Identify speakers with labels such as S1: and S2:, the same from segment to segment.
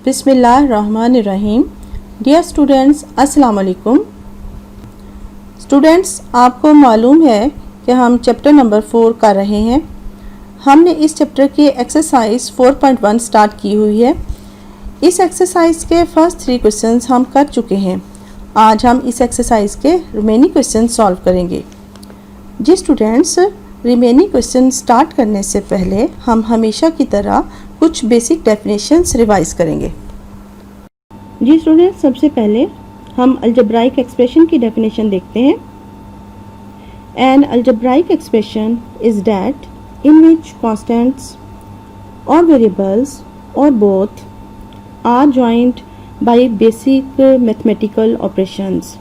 S1: बिस्मिल्लाहिर्रहमानिर्रहीम। Dear students, अस्सलाम वालेकुम। स्टूडेंट्स, आपको मालूम है कि हम चैप्टर नंबर 4 कर रहे हैं। हमने इस चैप्टर की एक्सरसाइज 4.1 स्टार्ट की हुई है। इस एक्सरसाइज के फर्स्ट 3 क्वेश्चंस हम कर चुके हैं। आज हम इस एक्सरसाइज के रिमेनिंग क्वेश्चन सॉल्व करेंगे। जी स्टूडेंट्स, रिमेनिंग क्वेश्चन स्टार्ट करने से पहले हम हमेशा की तरह कुछ बेसिक डेफिनेशंस रिवाइज करेंगे। जी स्टूडेंट्स, सबसे पहले हम अलजेब्राइक एक्सप्रेशन की डेफिनेशन देखते हैं। An algebraic expression is that in which constants or variables or both are joined by basic mathematical operations.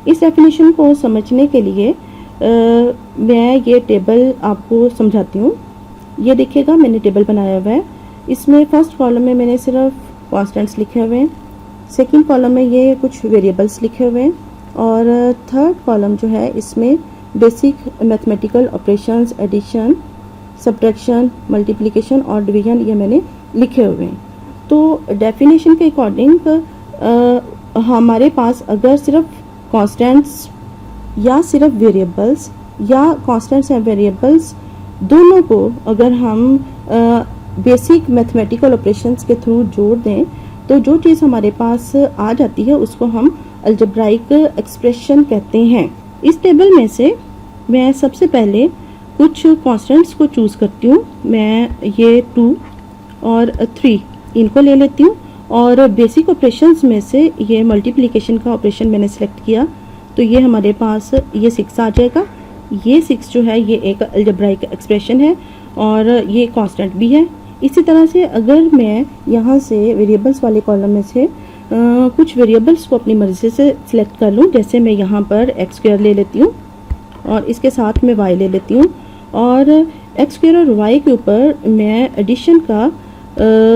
S1: इस डेफिनेशन को समझने के लिए मैं ये टेबल आपको समझाती हूँ। ये देखिएगा, मैंने टेबल बनाया हुआ है। इसमें फर्स्ट कॉलम में मैंने सिर्फ कॉन्स्टेंट्स लिखे हुए हैं, सेकंड कॉलम में ये कुछ वेरिएबल्स लिखे हुए हैं, और थर्ड कॉलम जो है इसमें basic mathematical operations, addition, subtraction, multiplication और डिवीजन ये मैंने लिखे हुए हैं। तो डेफिनेशन के अकॉर्डिंग हमारे पास अगर सिर्फ कॉन्स्टेंट्स या सिर्फ वेरिएबल्स या कॉन्स्टेंट्स एंड वेरिएबल्स दोनों को अगर हम बेसिक मैथमेटिकल ऑपरेशंस के थ्रू जोड़ दें तो जो चीज़ हमारे पास आ जाती है उसको हम अलजेब्राइक एक्सप्रेशन कहते हैं। इस टेबल में से मैं सबसे पहले कुछ कॉन्स्टेंट्स को चूज़ करती हूँ। मैं ये 2 और 3 इनको ले लेती हूँ, और बेसिक ऑपरेशंस में से ये मल्टीप्लिकेशन का ऑपरेशन मैंने सेलेक्ट किया, तो ये हमारे पास ये 6 आ जाएगा। ये 6 जो है ये एक अलजेब्राइक एक्सप्रेशन है और ये कांस्टेंट भी है। इसी तरह से अगर मैं यहाँ से वेरिएबल्स वाले कॉलम में से कुछ वेरिएबल्स को अपनी मर्ज़ी से सिलेक्ट कर लूँ, जैसे मैं यहाँ पर एक्स स्क्वायर ले लेती हूँ और इसके साथ में वाई ले लेती हूँ, और एक्स स्क्वायर और वाई के ऊपर मैं एडिशन का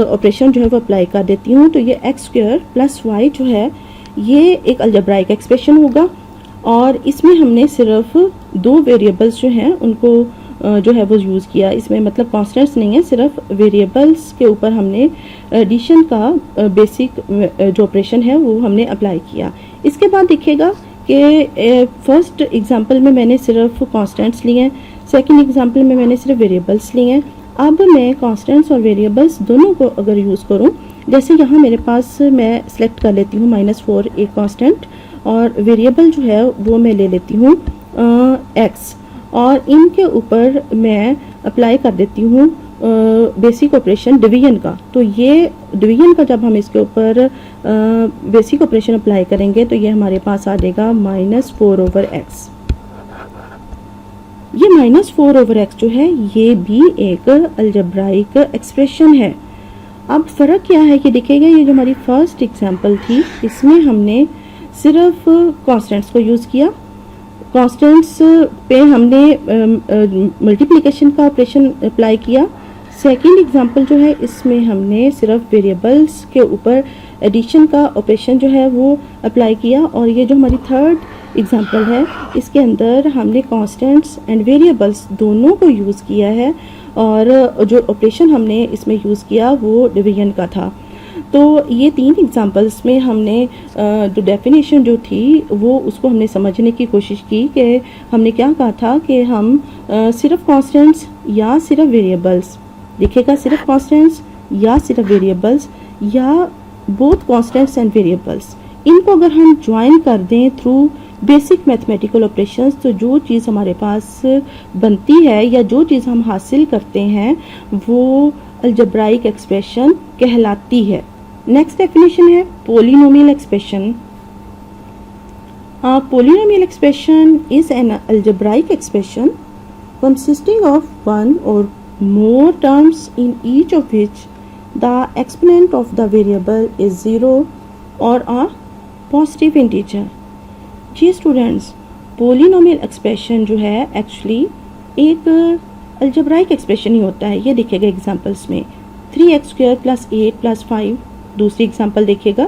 S1: ऑपरेशन जो है वो अप्लाई कर देती हूँ। तो ये एक्स स्क्वायर प्लस वाई जो है ये एक अलजेब्राइक एक्सप्रेशन होगा, और इसमें हमने सिर्फ 2 वेरिएबल्स जो हैं उनको जो है वो यूज़ किया। इसमें मतलब कॉन्स्टेंट्स नहीं है, सिर्फ वेरिएबल्स के ऊपर हमने एडिशन का बेसिक जो ऑपरेशन है वो हमने अप्लाई किया। इसके बाद देखिएगा कि फर्स्ट एग्जांपल में मैंने सिर्फ कॉन्स्टेंट्स लिए हैं, सेकंड एग्जांपल में मैंने सिर्फ वेरिएबल्स लिए हैं। अब मैं कॉन्स्टेंट्स और वेरिएबल्स दोनों को अगर यूज़ करूँ, जैसे यहाँ मेरे पास मैं सेलेक्ट कर लेती हूँ -4 एक कॉन्स्टेंट, और वेरिएबल जो है वो मैं ले लेती हूँ एक्स, और इनके ऊपर मैं अप्लाई कर देती हूँ बेसिक ऑपरेशन डिवीजन का। तो ये डिवीजन का जब हम इसके ऊपर बेसिक ऑपरेशन अप्लाई करेंगे तो ये हमारे पास आ जाएगा -4/x। ये -4/x जो है ये भी एक अलजेब्राइक एक्सप्रेशन है। अब फ़र्क क्या है कि देखिएगा, ये जो हमारी फर्स्ट एग्जांपल थी इसमें हमने सिर्फ कॉन्स्टेंट्स को यूज़ किया, कॉन्स्टेंट्स पे हमने मल्टीप्लिकेशन का ऑपरेशन अप्लाई किया। सेकंड एग्जांपल जो है इसमें हमने सिर्फ वेरिएबल्स के ऊपर एडिशन का ऑपरेशन जो है वो अप्लाई किया, और ये जो हमारी थर्ड एग्जांपल है इसके अंदर हमने कॉन्स्टेंट्स एंड वेरिएबल्स दोनों को यूज़ किया है, और जो ऑपरेशन हमने इसमें यूज़ किया वो डिवीजन का था। तो ये 3 एग्जांपल्स में हमने जो डेफिनेशन जो थी वो उसको हमने समझने की कोशिश की कि हमने क्या कहा था कि हम सिर्फ कॉन्स्टेंट्स या सिर्फ वेरिएबल्स, देखिएगा सिर्फ कॉन्स्टेंट्स या सिर्फ वेरिएबल्स या बोथ कॉन्स्टेंट्स एंड वेरिएबल्स, इनको अगर हम ज्वाइन कर दें थ्रू बेसिक मैथमेटिकल ऑपरेशंस तो जो चीज़ हमारे पास बनती है या जो चीज़ हम हासिल करते हैं वो अलजेब्राइक एक्सप्रेशन कहलाती है। नेक्स्ट डेफिनेशन है polynomial expression. Polynomial expression is an algebraic expression consisting of one or more terms in each of which the exponent of the variable is 0 or a positive integer। जी students, polynomial expression जो है actually एक algebraic expression ही होता है। ये देखिएगा examples में 3x² + 8 + 5, दूसरी एग्जांपल देखिएगा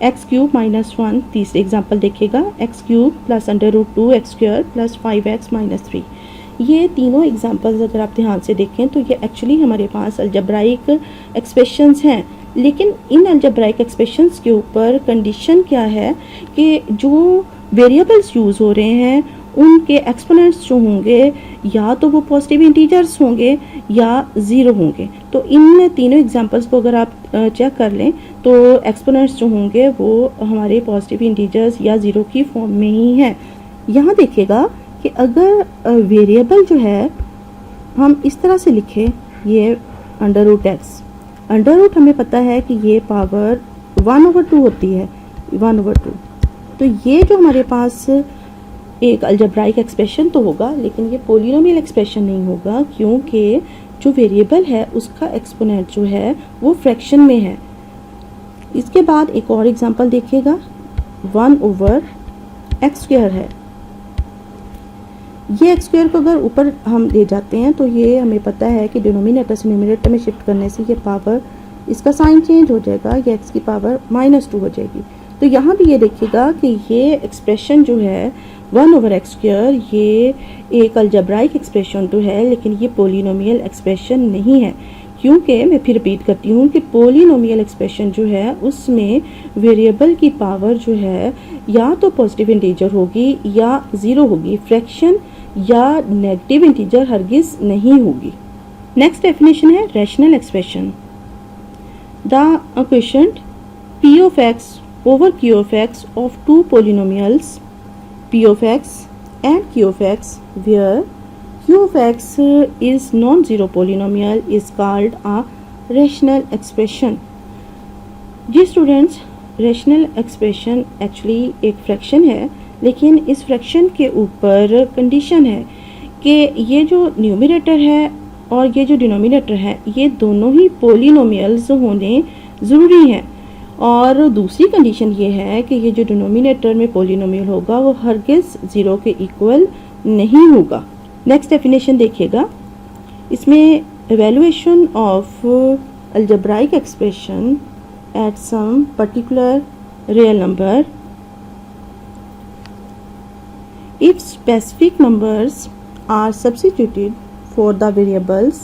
S1: x³ - 1, तीसरी एग्जांपल देखिएगा x³ + √2x² + 5x - 3। ये तीनों एग्जांपल्स अगर आप ध्यान से देखें तो ये एक्चुअली हमारे पास अलजेब्राइक एक्सप्रेशंस हैं, लेकिन इन अलजेब्राइक एक्सप्रेशंस के ऊपर कंडीशन क्या है कि जो वेरिएबल्स यूज़ हो रहे हैं उनके एक्सपोनेंट्स जो होंगे या तो वो पॉजिटिव इंटीजर्स होंगे या ज़ीरो होंगे। तो इन तीनों एग्जांपल्स को अगर आप चेक कर लें तो एक्सपोनेंट्स जो होंगे वो हमारे पॉजिटिव इंटीजर्स या ज़ीरो की फॉर्म में ही हैं। यहाँ देखिएगा कि अगर वेरिएबल जो है हम इस तरह से लिखें, ये √x, √ हमें पता है कि ये पावर 1/2 होती है, 1/2। तो ये जो हमारे पास एक अलजेब्राइक एक्सप्रेशन तो होगा, लेकिन ये पोलिनोमियल एक्सप्रेशन नहीं होगा, क्योंकि जो वेरिएबल है उसका एक्सपोनेंट जो है वो फ्रैक्शन में है। इसके बाद एक और एग्जांपल देखिएगा, 1/x² है। ये x² को अगर ऊपर हम ले जाते हैं तो ये हमें पता है कि डिनोमिनेटर से न्यूमरेटर में शिफ्ट करने से ये पावर, इसका साइन चेंज हो जाएगा, ये x की पावर -2 हो जाएगी। तो यहाँ भी ये देखिएगा कि ये एक्सप्रेशन जो है 1/x², ये एक अलजेब्राइक एक्सप्रेशन तो है, लेकिन ये पोलिनोमियल एक्सप्रेशन नहीं है, क्योंकि मैं फिर रिपीट करती हूँ कि पोलिनोमियल एक्सप्रेशन जो है उसमें वेरिएबल की पावर जो है या तो पॉजिटिव इंटीजर होगी या ज़ीरो होगी, फ्रैक्शन या नेगेटिव इंटीजर हरगिज़ नहीं होगी। नेक्स्ट डेफिनेशन है rational expression. The question p of x over q of x of two polynomials p of x and q of x where q of x is non-zero polynomial is called a rational expression। जी students, rational expression actually एक fraction है, लेकिन इस fraction के ऊपर condition है कि ये जो न्यूमरेटर है और ये जो डिनोमिनेटर है ये दोनों ही पोलिनोमियल्स होने ज़रूरी हैं। और दूसरी कंडीशन ये है कि ये जो डिनोमिनेटर में पोलिनोमियल होगा वो हरगिज़ ज़ीरो के इक्वल नहीं होगा। नेक्स्ट डेफिनेशन देखिएगा, इसमें evaluation of algebraic expression at some particular real number if specific numbers are substituted for the variables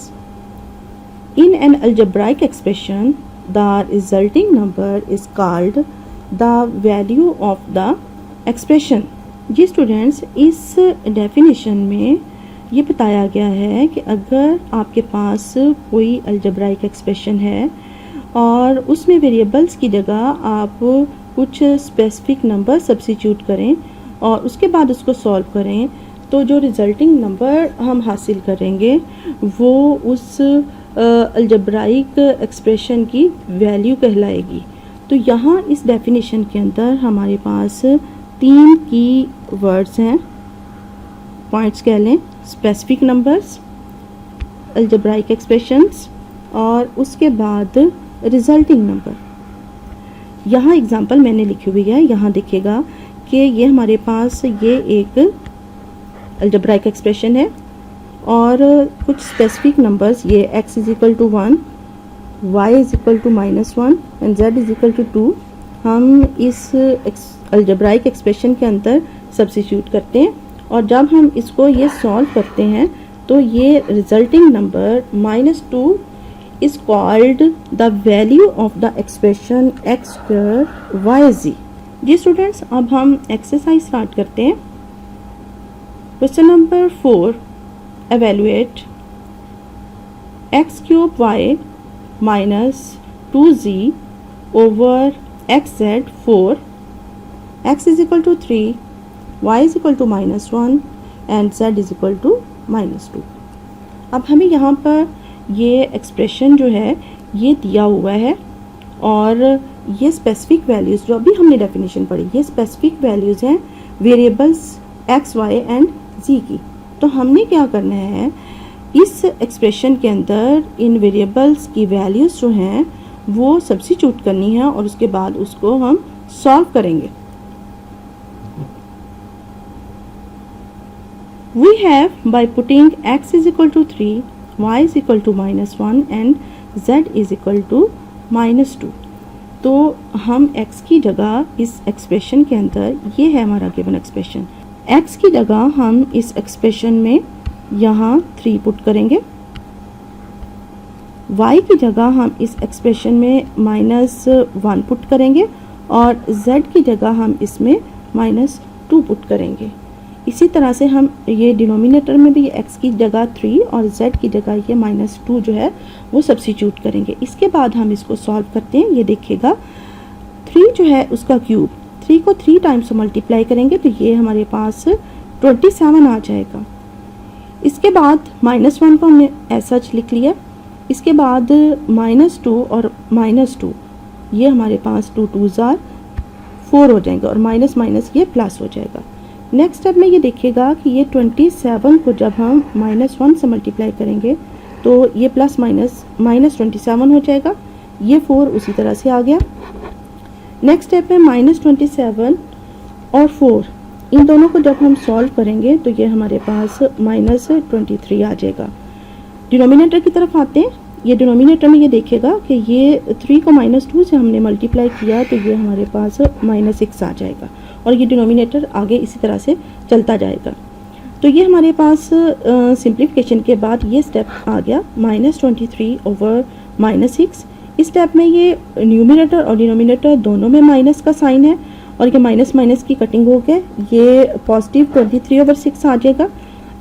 S1: in an algebraic expression, the resulting number is called the value of the expression। जी students, इस definition में ये बताया गया है कि अगर आपके पास कोई अलजेब्राइक एक्सप्रेशन है और उसमें वेरिएबल्स की जगह आप कुछ स्पेसिफिक नंबर सब्स्टिट्यूट करें और उसके बाद उसको सॉल्व करें, तो जो रिज़ल्टिंग नंबर हम हासिल करेंगे वो उस अलजेब्राइक एक्सप्रेशन की वैल्यू कहलाएगी। तो यहाँ इस डेफिनेशन के अंदर हमारे पास 3 की वर्ड्स हैं, पॉइंट्स कह लें, स्पेसिफिक नंबर्स, अलजेब्राइक एक्सप्रेशंस और उसके बाद रिज़ल्टिंग नंबर। यहाँ एग्जांपल मैंने लिखी हुई है, यहाँ देखिएगा कि ये हमारे पास ये एक अलजेब्राइक एक्सप्रेशन है और कुछ स्पेसिफिक नंबर्स, ये x = 1, y = -1 एंड z = 2 हम इस अलजेब्राइक एक्सप्रेशन के अंदर सब्स्टिट्यूट करते हैं और जब हम इसको ये सॉल्व करते हैं तो ये resulting number -2 is called the value of the expression x² yz। जी स्टूडेंट्स, अब हम एक्सरसाइज स्टार्ट करते हैं। Question number 4, evaluate x³ y - 2z over xz 4, x = 3, y = -1 and z = -2। अब हमें यहाँ पर ये एक्सप्रेशन जो है ये दिया हुआ है और ये स्पेसिफिक वैल्यूज़ जो अभी हमने डेफिनेशन पढ़ी, ये स्पेसिफिक वैल्यूज़ हैं variables x, y and z की। तो हमने क्या करना है, इस एक्सप्रेशन के अंदर इन वेरिएबल्स की वैल्यूज़ जो हैं वो सब्स्टिट्यूट करनी है और उसके बाद उसको हम सॉल्व करेंगे। We have by putting x = 3, y = -1 and z = -2। तो हम x की जगह इस एक्सप्रेशन के अंदर, ये है हमारा गिवन एक्सप्रेशन, x की जगह हम इस एक्सप्रेशन में यहाँ 3 पुट करेंगे। y की जगह हम इस एक्सप्रेशन में -1 पुट करेंगे और z की जगह हम इसमें -2 पुट करेंगे। इसी तरह से हम ये डिनोमिनेटर में भी x की जगह 3 और z की जगह ये -2 जो है वो सब्स्टिट्यूट करेंगे। इसके बाद हम इसको सॉल्व करते हैं। ये देखिएगा 3 जो है उसका क्यूब, 3 को 3 टाइम्स मल्टीप्लाई करेंगे तो ये हमारे पास 27 आ जाएगा। इसके बाद -1 को हमने ऐसा लिख लिया। इसके बाद -2 और -2 ये हमारे पास 2 2s आर 4 हो जाएंगे और माइनस माइनस ये प्लस हो जाएगा। नेक्स्ट स्टेप में ये देखिएगा कि ये 27 को जब हम -1 से मल्टीप्लाई करेंगे तो ये प्लस माइनस -27 हो जाएगा। ये 4 उसी तरह से आ गया। नेक्स्ट स्टेप में -27 और 4 इन दोनों को जब हम सॉल्व करेंगे तो ये हमारे पास -23 आ जाएगा। डिनोमिनेटर की तरफ आते हैं। ये डिनोमिनेटर में ये देखिएगा कि ये 3 को -2 से हमने मल्टीप्लाई किया तो ये हमारे पास -6 आ जाएगा और ये डिनोमिनेटर आगे इसी तरह से चलता जाएगा। तो ये हमारे पास सिंप्लीफिकेशन के बाद ये स्टेप आ गया -23 ओवर -6। इस स्टेप में ये न्यूमिनेटर और डिनोमिनेटर दोनों में माइनस का साइन है और ये माइनस माइनस की कटिंग हो गया, ये पॉजिटिव 23/6 आ जाएगा।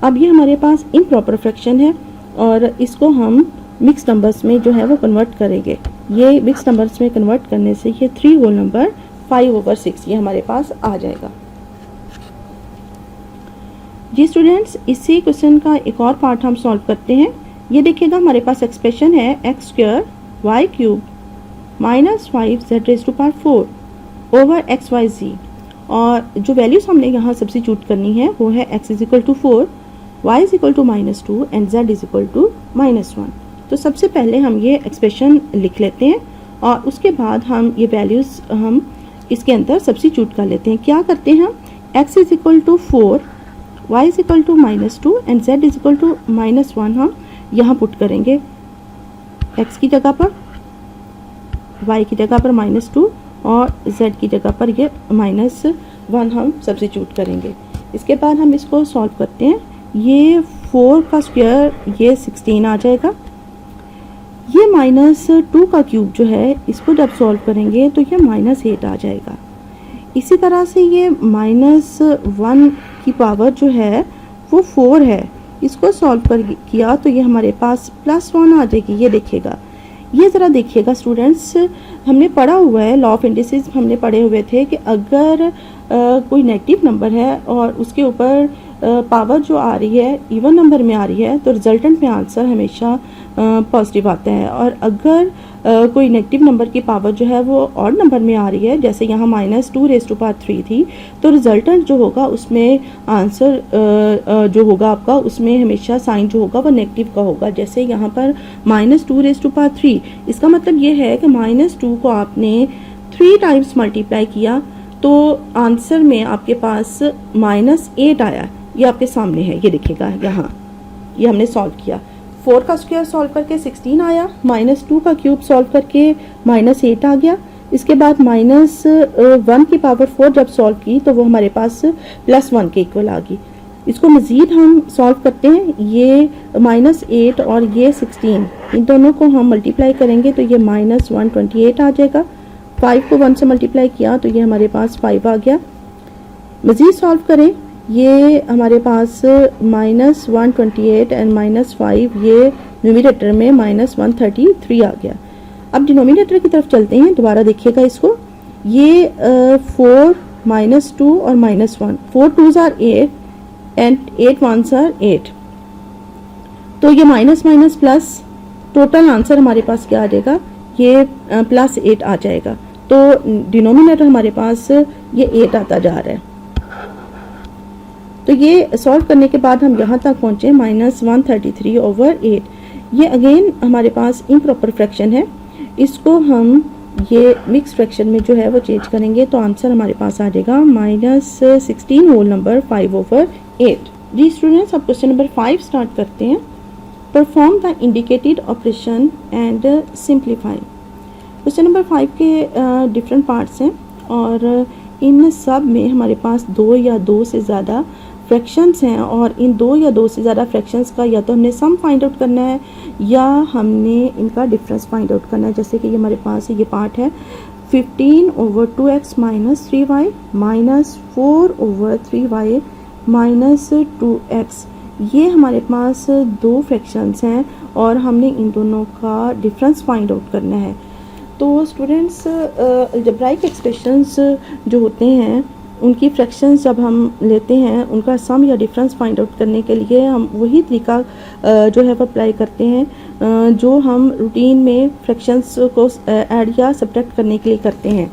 S1: अब ये हमारे पास इम्प्रॉपर फ्रैक्शन है और इसको हम मिक्स नंबर्स में जो है वो कन्वर्ट करेंगे। ये मिक्स नंबर्स में कन्वर्ट करने से ये 3 होल नंबर 5/6 ये हमारे पास आ जाएगा। जी स्टूडेंट्स, इसी क्वेश्चन का एक और पार्ट हम सॉल्व करते हैं। ये देखिएगा हमारे पास एक्सप्रेशन है x² y³ -5z⁴ over xyz और जो वैल्यूज हमने यहाँ सब्स्टिट्यूट करनी है वो है x = 4, y = -2 एंड z = -1। तो सबसे पहले हम ये एक्सप्रेशन लिख लेते हैं और उसके बाद हम ये वैल्यूज़ हम इसके अंदर सब्स्टिट्यूट कर लेते हैं। क्या करते हैं हम x = 4, y = -2 एंड z = -1 हम यहाँ पुट करेंगे। x की जगह पर, y की जगह पर -2 और z की जगह पर ये -1 हम सब्स्टिट्यूट करेंगे। इसके बाद हम इसको सॉल्व करते हैं। ये 4 का स्क्वायर ये 16 आ जाएगा। ये -2 का क्यूब जो है इसको जब सॉल्व करेंगे तो ये -8 आ जाएगा। इसी तरह से ये -1 की पावर जो है वो 4 है, इसको सॉल्व किया तो ये हमारे पास +1 आ जाएगी। ये देखिएगा, ये ज़रा देखिएगा स्टूडेंट्स, हमने पढ़ा हुआ है लॉ ऑफ इंडिसेस, हमने पढ़े हुए थे कि अगर कोई नेगेटिव नंबर है और उसके ऊपर पावर जो आ रही है इवन नंबर में आ रही है तो रिजल्टेंट में आंसर हमेशा पॉजिटिव आता है। और अगर कोई नेगेटिव नंबर की पावर जो है वो ऑड नंबर में आ रही है, जैसे यहाँ -2⁻³ थी, तो रिजल्टेंट जो होगा उसमें आंसर जो होगा आपका उसमें हमेशा साइन जो होगा वो नेगेटिव का होगा। जैसे यहाँ पर -2⁻3, इसका मतलब ये है कि -2 को आपने 3 टाइम्स मल्टीप्लाई किया तो आंसर में आपके पास -8 आया। ये आपके सामने है, ये देखिएगा यहाँ, ये हमने सॉल्व किया। 4 का स्क्वायर सॉल्व करके 16 आया, -2 का क्यूब सॉल्व करके -8 आ गया। इसके बाद -1 की पावर 4 जब सॉल्व की तो वो हमारे पास +1 के इक्वल आ गई। इसको मज़ीद हम सॉल्व करते हैं। ये -8 और ये 16 इन दोनों को हम मल्टीप्लाई करेंगे तो ये -128 आ जाएगा। 5 को 1 से मल्टीप्लाई किया तो ये हमारे पास 5 आ गया। मज़ीद सॉल्व करें, ये हमारे पास -128 एंड -5 ये न्यूमरेटर में -133 आ गया। अब डिनोमिनेटर की तरफ चलते हैं, दोबारा देखिएगा इसको। ये 4 -2 और -1, 4 2s are 8 and 8 1s are 8, तो ये minus minus plus, total answer हमारे पास क्या आ जाएगा, ये +8 आ जाएगा। तो डिनोमिनेटर हमारे पास ये 8 आता जा रहा है। तो ये सॉल्व करने के बाद हम यहाँ तक पहुँचे -133/8। ये अगेन हमारे पास इम्प्रॉपर फ्रैक्शन है, इसको हम ये मिक्स फ्रैक्शन में जो है वो चेंज करेंगे तो आंसर हमारे पास आ जाएगा -16 होल नंबर 5/8। जी स्टूडेंट्स, अब क्वेश्चन नंबर 5 स्टार्ट करते हैं। Perform the indicated operation and simplify. Question number 5 के डिफरेंट पार्ट्स हैं और इन सब में हमारे पास 2 या 2 से ज़्यादा फ्रैक्शंस हैं और इन दो या दो से ज़्यादा फ्रैक्शंस का या तो हमने सम फाइंड आउट करना है या हमने इनका डिफरेंस फाइंड आउट करना है। जैसे कि ये हमारे पास ये पार्ट है 15/2x minus 3y minus 4/3y minus 2x। ये हमारे पास दो फ्रैक्शंस हैं और हमने इन दोनों का डिफरेंस फाइंड आउट करना है। तो स्टूडेंट्स अलजेब्राइक एक्सप्रेशंस जो होते हैं उनकी फ्रैक्शंस जब हम लेते हैं उनका सम या डिफरेंस फाइंड आउट करने के लिए हम वही तरीका जो है वो अप्लाई करते हैं जो हम रूटीन में फ्रैक्शंस को ऐड या सब्ट्रैक्ट करने के लिए करते हैं।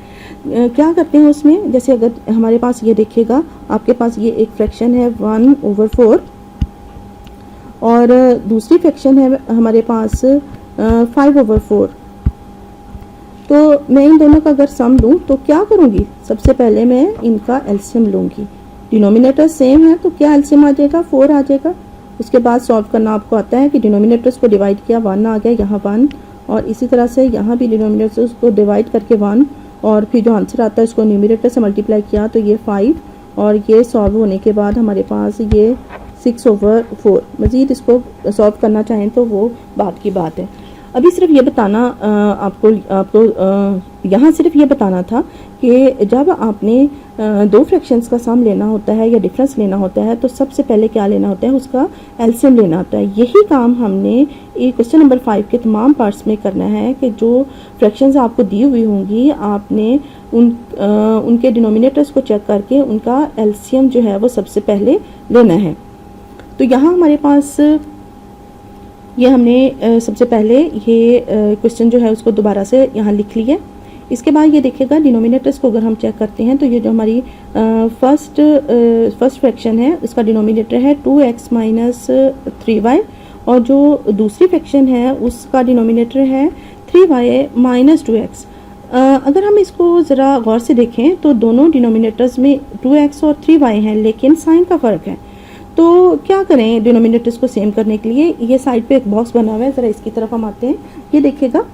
S1: क्या करते हैं उसमें, जैसे अगर हमारे पास ये देखिएगा, आपके पास ये एक फ्रैक्शन है 1/4 और दूसरी फ्रैक्शन है हमारे पास 5/4। तो मैं इन दोनों का अगर सम लूँ तो क्या करूँगी, सबसे पहले मैं इनका एलसीएम लूँगी। डिनोमिनेटर सेम है तो क्या एलसीएम आ जाएगा, 4 आ जाएगा। उसके बाद सॉल्व करना आपको आता है कि डिनोमिनेटर्स को डिवाइड किया 1 आ गया, यहाँ 1, और इसी तरह से यहाँ भी डिनोमिनेटर्स को डिवाइड करके 1, और फिर जो आंसर आता है उसको न्यूमरेटर से मल्टीप्लाई किया तो ये 5, और ये सॉल्व होने के बाद हमारे पास ये 6/4। मज़ीद इसको सॉल्व करना चाहें तो वो बात की बात है। अभी सिर्फ ये बताना आपको यहाँ सिर्फ ये बताना था कि जब आपने दो फ्रैक्शंस का सम लेना होता है या डिफरेंस लेना होता है तो सबसे पहले क्या लेना होता है, उसका एलसीएम लेना होता है। यही काम हमने क्वेश्चन नंबर 5 के तमाम पार्ट्स में करना है कि जो फ्रैक्शंस आपको दी हुई होंगी आपने उनके डिनोमिनेटर्स को चेक करके उनका एलसीएम जो है वो सबसे पहले लेना है। तो यहाँ हमारे पास ये हमने सबसे पहले ये क्वेश्चन जो है उसको दोबारा से यहाँ लिख लिया। इसके बाद ये देखिएगा डिनोमिनेटर्स को अगर हम चेक करते हैं तो ये जो हमारी फर्स्ट फ्रैक्शन है उसका डिनोमिनेटर है 2x माइनस 3y, और जो दूसरी फ्रैक्शन है उसका डिनोमिनेटर है 3y माइनस 2x। अगर हम इसको ज़रा गौर से देखें तो दोनों डिनोमिनेटर्स में 2x और 3y हैं, लेकिन साइन का फ़र्क है। तो क्या करें डिनोमिनेटर्स को सेम करने के लिए, ये साइड पे एक बॉक्स बना हुआ है, ज़रा इसकी तरफ हम आते हैं। ये देखिएगा,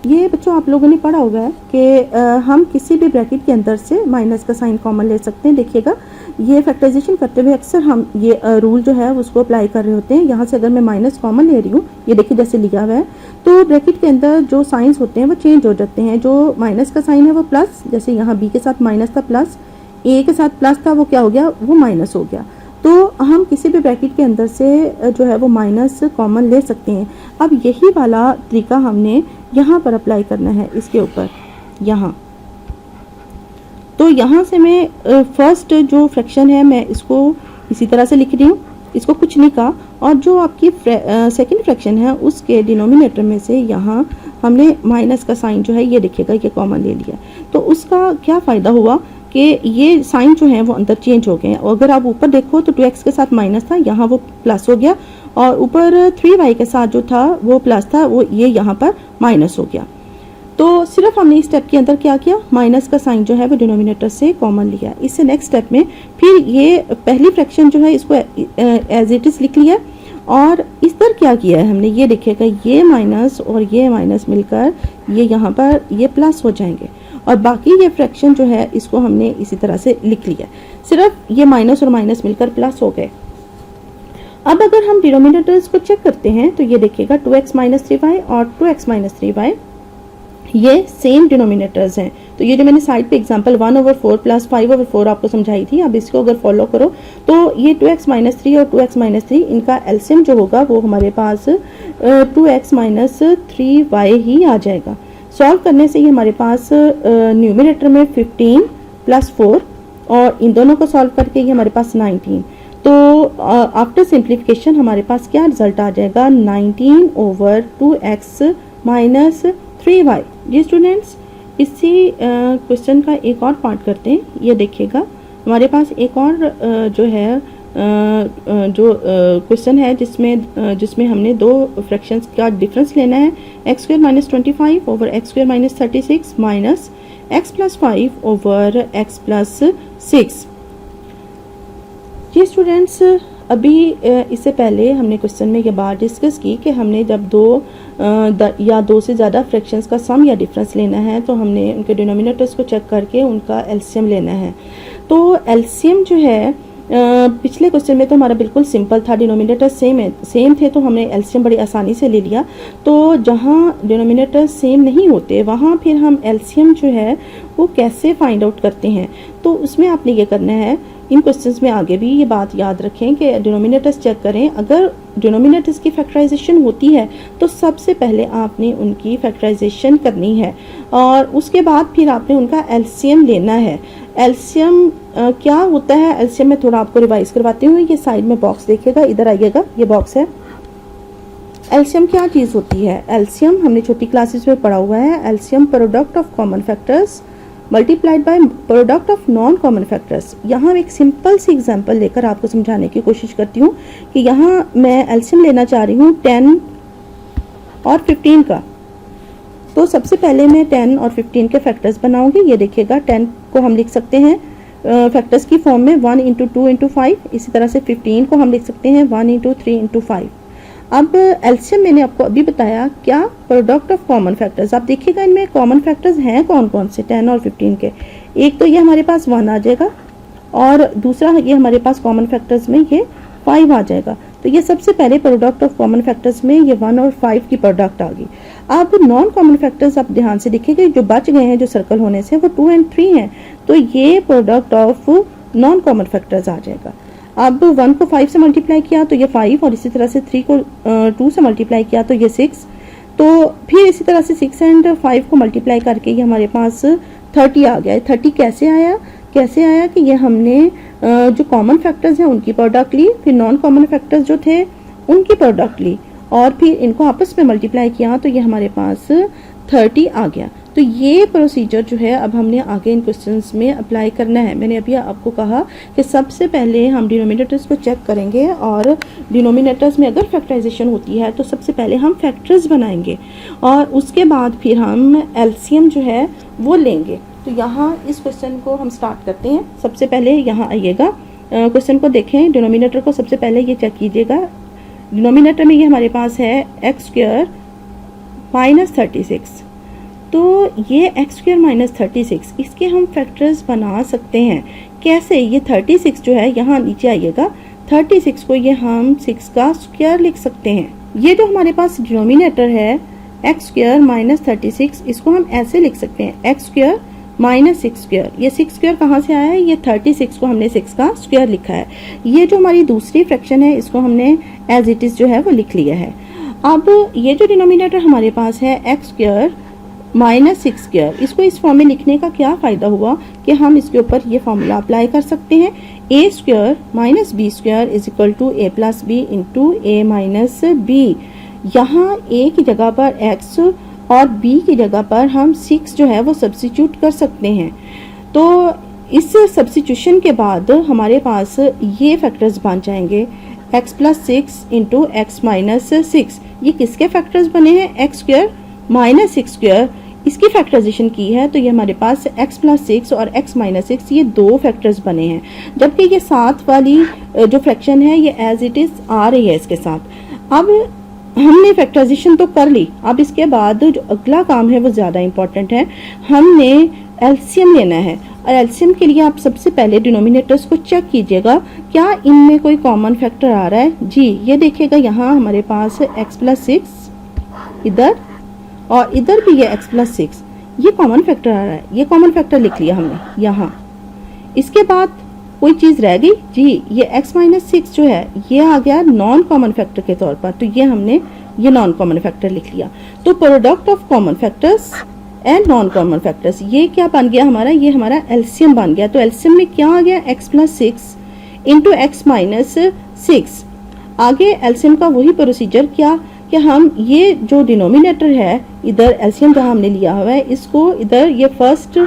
S1: ये बच्चों आप लोगों ने पढ़ा होगा है कि हम किसी भी ब्रैकेट के अंदर से माइनस का साइन कॉमन ले सकते हैं। देखिएगा ये फैक्टराइजेशन करते हुए अक्सर हम ये रूल जो है उसको अप्लाई कर रहे होते हैं। यहाँ से अगर मैं माइनस कॉमन ले रही हूँ, ये देखिए जैसे लिया हुआ है, तो ब्रैकेट के अंदर जो साइंस होते हैं वो चेंज हो जाते हैं। जो माइनस का साइन है वो प्लस, जैसे यहाँ बी के साथ माइनस था प्लस, ए के साथ प्लस था, वो क्या हो गया, वो माइनस हो गया। तो हम किसी भी ब्रैकेट के अंदर से जो है वो माइनस कॉमन ले सकते हैं। अब यही वाला तरीका हमने यहाँ पर अप्लाई करना है इसके ऊपर, यहाँ। तो यहाँ से मैं फर्स्ट जो फ्रैक्शन है मैं इसको इसी तरह से लिख रही हूँ, इसको कुछ नहीं कहा। और जो आपकी सेकंड फ्रैक्शन है उसके डिनोमिनेटर में से यहाँ हमने माइनस का साइन जो है ये देखिएगा ये कॉमन ले लिया। तो उसका क्या फ़ायदा हुआ कि ये साइन जो है वो अंदर चेंज हो गए हैं। अगर आप ऊपर देखो तो 2x के साथ माइनस था, यहाँ वो प्लस हो गया, और ऊपर 3y के साथ जो था वो प्लस था, वो ये यहाँ पर माइनस हो गया। तो सिर्फ हमने इस स्टेप के अंदर क्या किया, माइनस का साइन जो है वो डिनोमिनेटर से कॉमन लिया। इससे नेक्स्ट स्टेप में फिर ये पहली फ्रैक्शन जो है इसको एज इट इज़ लिख लिया, और इस तरह क्या किया है हमने, ये देखिएगा ये माइनस और ये माइनस मिलकर ये यहाँ पर ये प्लस हो जाएंगे, और बाकी ये फ्रैक्शन जो है इसको हमने इसी तरह से लिख लिया। सिर्फ ये माइनस और माइनस मिलकर प्लस हो गए। अब अगर हम डिनोमिनेटर्स को चेक करते हैं तो ये देखिएगा 2x माइनस 3y और 2x माइनस 3y ये सेम डिनोमिनेटर्स हैं। तो ये जो मैंने साइड पे एग्जांपल 1/4 प्लस 5/4 आपको समझाई थी, अब इसको अगर फॉलो करो तो ये 2x माइनस 3 और 2x माइनस 3 इनका एलसीएम जो होगा वो हमारे पास 2x माइनस 3y ही आ जाएगा। सॉल्व करने से ही हमारे पास न्यूमरेटर में 15 प्लस 4 और इन दोनों को सॉल्व करके ये हमारे पास 19। तो आफ्टर सिंप्लीफिकेशन हमारे पास क्या रिजल्ट आ जाएगा, 19/2x माइनस 3y। जी स्टूडेंट्स, इसी क्वेश्चन का एक और पार्ट करते हैं। ये देखिएगा हमारे पास एक और जो है जो क्वेश्चन है जिसमें हमने दो फ्रैक्शंस का डिफरेंस लेना है, x² minus 25 over x² minus 36 minus x plus 5 over x plus 6। जी स्टूडेंट्स, अभी इससे पहले हमने क्वेश्चन में ये बात डिस्कस की कि हमने जब दो से ज़्यादा फ्रैक्शंस का सम या डिफरेंस लेना है तो हमने उनके डिनोमिनेटर्स को चेक करके उनका एलसीएम लेना है। तो एलसीएम जो है पिछले क्वेश्चन में तो हमारा बिल्कुल सिंपल था, डिनोमिनेटर सेम थे तो हमने एलसीएम बड़ी आसानी से ले लिया। तो जहाँ डिनोमिनेटर सेम नहीं होते वहाँ फिर हम एलसीएम जो है वो कैसे फाइंड आउट करते हैं, तो उसमें आपने ये करना है, इन क्वेश्चंस में आगे भी ये बात याद रखें कि डिनोमिनेटर्स चेक करें। अगर डिनोमिनेटर्स की फैक्टराइजेशन होती है तो सबसे पहले आपने उनकी फैक्टराइजेशन करनी है और उसके बाद फिर आपने उनका एलसीएम लेना है। एलसीएम क्या होता है, एलसीएम में थोड़ा आपको रिवाइज करवाती हूँ। ये साइड में बॉक्स देखिएगा, इधर आइएगा, ये बॉक्स है। एलसीएम क्या चीज़ होती है? एलसीएम हमने छोटी क्लासेस में पढ़ा हुआ है। LCM product of common factors multiplied by product of non common factors. यहाँ एक सिंपल सी एग्जांपल लेकर आपको समझाने की कोशिश करती हूँ कि यहाँ मैं एलसीएम लेना चाह रही हूँ 10 और 15 का। तो सबसे पहले मैं 10 और 15 के फैक्टर्स बनाऊंगी। ये देखिएगा 10 को हम लिख सकते हैं फैक्टर्स की फॉर्म में 1 इंटू 2 इंटू 5। इसी तरह से 15 को हम लिख सकते हैं 1 इंटू 3 इंटू 5। अब एलसीएम मैंने आपको अभी बताया क्या, प्रोडक्ट ऑफ कॉमन फैक्टर्स। आप देखिएगा इनमें कॉमन फैक्टर्स हैं कौन कौन से 10 और 15 के। एक तो ये हमारे पास 1 आ जाएगा और दूसरा ये हमारे पास कॉमन फैक्टर्स में ये 5 आ जाएगा। तो ये सबसे पहले प्रोडक्ट ऑफ कॉमन फैक्टर्स में ये 1 और 5 की प्रोडक्ट आ गई। अब नॉन कॉमन फैक्टर्स आप ध्यान से देखिएगा, जो बच गए हैं जो सर्कल होने से वो 2 और 3 हैं, तो ये product of non common factors आ जाएगा। अब 1 को 5 से मल्टीप्लाई किया तो ये 5 और इसी तरह से 3 को 2 से मल्टीप्लाई किया तो ये 6। तो फिर इसी तरह से 6 एंड 5 को मल्टीप्लाई करके ये हमारे पास 30 आ गया। 30 कैसे आया कि ये हमने जो कॉमन फैक्टर्स हैं उनकी प्रोडक्ट ली, फिर नॉन कॉमन फैक्टर्स जो थे उनकी प्रोडक्ट ली और फिर इनको आपस में मल्टीप्लाई किया तो ये हमारे पास 30 आ गया। तो ये प्रोसीजर जो है अब हमने आगे इन क्वेश्चंस में अप्लाई करना है। मैंने अभी आपको कहा कि सबसे पहले हम डिनोमिनेटर्स को चेक करेंगे और डिनोमिनेटर्स में अगर फैक्टराइजेशन होती है तो सबसे पहले हम फैक्टर्स बनाएंगे और उसके बाद फिर हम एलसीएम जो है वो लेंगे। तो यहाँ इस क्वेश्चन को हम स्टार्ट करते हैं। सबसे पहले यहाँ आइएगा, क्वेश्चन को देखें, डिनोमिनेटर को सबसे पहले ये चेक कीजिएगा। डिनोमिनेटर में ये हमारे पास है एक्स स्क्वायर माइनस 36। तो ये एक्स स्क्वायर माइनस 36 इसके हम फैक्टर्स बना सकते हैं। कैसे? ये 36 जो है, यहाँ नीचे आइएगा, 36 को ये हम 6 का स्क्वायर लिख सकते हैं। ये जो हमारे पास डिनोमिनेटर है एक्स स्क्वायर माइनस 36, इसको हम ऐसे लिख सकते हैं एक्स स्क्वायर माइनस 6 स्क्वायर। ये 6 स्क्वायर कहाँ से आया है? ये 36 को हमने 6 का स्क्वायर लिखा है। ये जो हमारी दूसरी फ्रैक्शन है इसको हमने एज इट इज जो है वो लिख लिया है। अब ये जो डिनोमिनेटर हमारे पास है एक्स स्क्वायर माइनस 6 स्क्वायर, इसको इस फॉर्म में लिखने का क्या फ़ायदा हुआ कि हम इसके ऊपर ये फॉर्मूला अप्लाई कर सकते हैं। A square minus B square is equal to A plus B into A minus B. यहाँ ए की जगह पर एक्स और b की जगह पर हम 6 जो है वो सब्स्टिट्यूट कर सकते हैं। तो इस सब्स्टिट्यूशन के बाद हमारे पास ये फैक्टर्स बन जाएंगे x plus 6 into X minus 6। ये किसके फैक्टर्स बने हैं? एक्स स्क्वायर माइनस 6 स्क्वायर, इसकी फैक्टराइजेशन की है तो ये हमारे पास x प्लस 6 और x माइनस 6 ये दो फैक्टर्स बने हैं। जबकि ये साथ वाली जो फ्रैक्शन है ये एज इट इज़ आ रही है इसके साथ। अब हमने फैक्टराइजेशन तो कर ली, अब इसके बाद जो अगला काम है वो ज़्यादा इम्पॉर्टेंट है। हमने एलसीएम लेना है और एलसीएम के लिए आप सबसे पहले डिनोमिनेटर्स को चेक कीजिएगा, क्या इनमें कोई कॉमन फैक्टर आ रहा है। जी ये देखिएगा, यहाँ हमारे पास x प्लस 6 इधर और इधर भी ये x प्लस 6, ये कॉमन फैक्टर आ रहा है। ये कॉमन फैक्टर लिख लिया हमने यहाँ। इसके बाद कोई चीज़ रह गई जी, ये x माइनस 6 जो है ये आ गया नॉन कॉमन फैक्टर के तौर पर, तो ये हमने ये नॉन कॉमन फैक्टर लिख लिया। तो product of common factors and non common factors ये क्या बन गया हमारा? ये हमारा एलसीएम बन गया। तो एलसीएम में क्या आ गया? x plus 6 into X minus 6। आगे एलसीएम का वही प्रोसीजर क्या कि हम ये जो डिनोमिनेटर है इधर एलसीएम जहाँ हमने लिया हुआ है इसको इधर ये फर्स्ट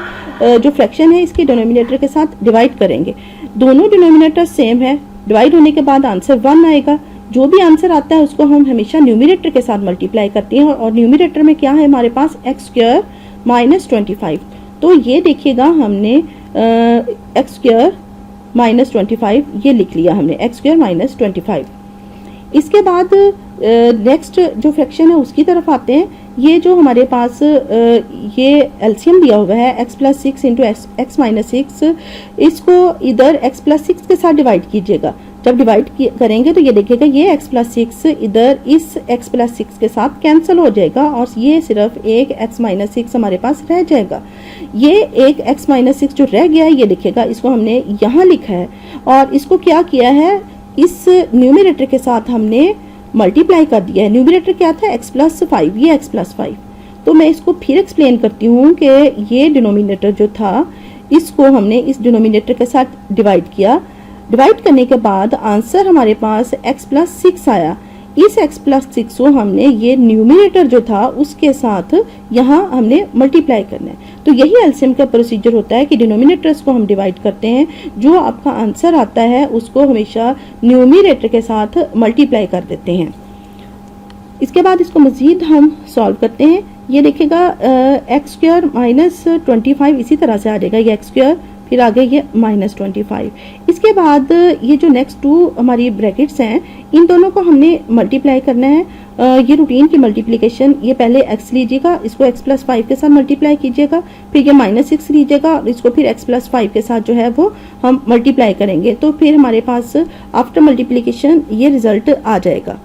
S1: जो फ्रैक्शन है इसके डिनोमिनेटर के साथ डिवाइड करेंगे। दोनों डिनोमिनेटर सेम है, डिवाइड होने के बाद आंसर 1 आएगा। जो भी आंसर आता है उसको हम हमेशा न्यूमिनेटर के साथ मल्टीप्लाई करते हैं और न्यूमिनेटर में क्या है हमारे पास? X square minus 25। तो ये देखिएगा हमने एक्स स्क्वायर माइनस 25 ये लिख लिया हमने, एक्स स्क्वायर माइनस 25। इसके बाद नेक्स्ट जो फ्रैक्शन है उसकी तरफ आते हैं। ये जो हमारे पास ये एलसीएम दिया हुआ है x plus 6 into X minus 6, इसको इधर x प्लस 6 के साथ डिवाइड कीजिएगा। जब डिवाइड करेंगे तो ये देखिएगा ये x प्लस 6 इधर इस x प्लस 6 के साथ कैंसिल हो जाएगा और ये सिर्फ एक x माइनस 6 हमारे पास रह जाएगा। ये एक x माइनस 6 जो रह गया है ये देखिएगा, इसको हमने यहाँ लिखा है और इसको क्या किया है, इस न्यूमरेटर के साथ हमने मल्टीप्लाई कर दिया है। न्यूमरेटर क्या था x प्लस 5, ये x प्लस 5। तो मैं इसको फिर एक्सप्लेन करती हूँ कि ये डिनोमिनेटर जो था इसको हमने इस डिनोमिनेटर के साथ डिवाइड किया। डिवाइड करने के बाद आंसर हमारे पास x प्लस 6 आया। इस x प्लस 6 को हमने ये न्यूमरेटर जो था उसके साथ यहाँ हमने मल्टीप्लाई करना है। तो यही एलसीएम का प्रोसीजर होता है कि डिनोमिनेटर्स को हम डिवाइड करते हैं, जो आपका आंसर आता है उसको हमेशा न्यूमरेटर के साथ मल्टीप्लाई कर देते हैं। इसके बाद इसको मज़ीद हम सॉल्व करते हैं। ये देखिएगा एक्स स्क्वायर माइनस 25 इसी तरह से आ जाएगा, ये एक्स स्क्वायर फिर आगे ये माइनस 25। इसके बाद ये जो नेक्स्ट टू हमारी ब्रैकेट्स हैं इन दोनों को हमने मल्टीप्लाई करना है। ये रूटीन की मल्टीप्लिकेशन, ये पहले x लीजिएगा, इसको x प्लस 5 के साथ मल्टीप्लाई कीजिएगा, फिर ये माइनस 6 लीजिएगा और इसको फिर x प्लस 5 के साथ जो है वो हम मल्टीप्लाई करेंगे। तो फिर हमारे पास आफ्टर मल्टीप्लिकेशन ये रिजल्ट आ जाएगा।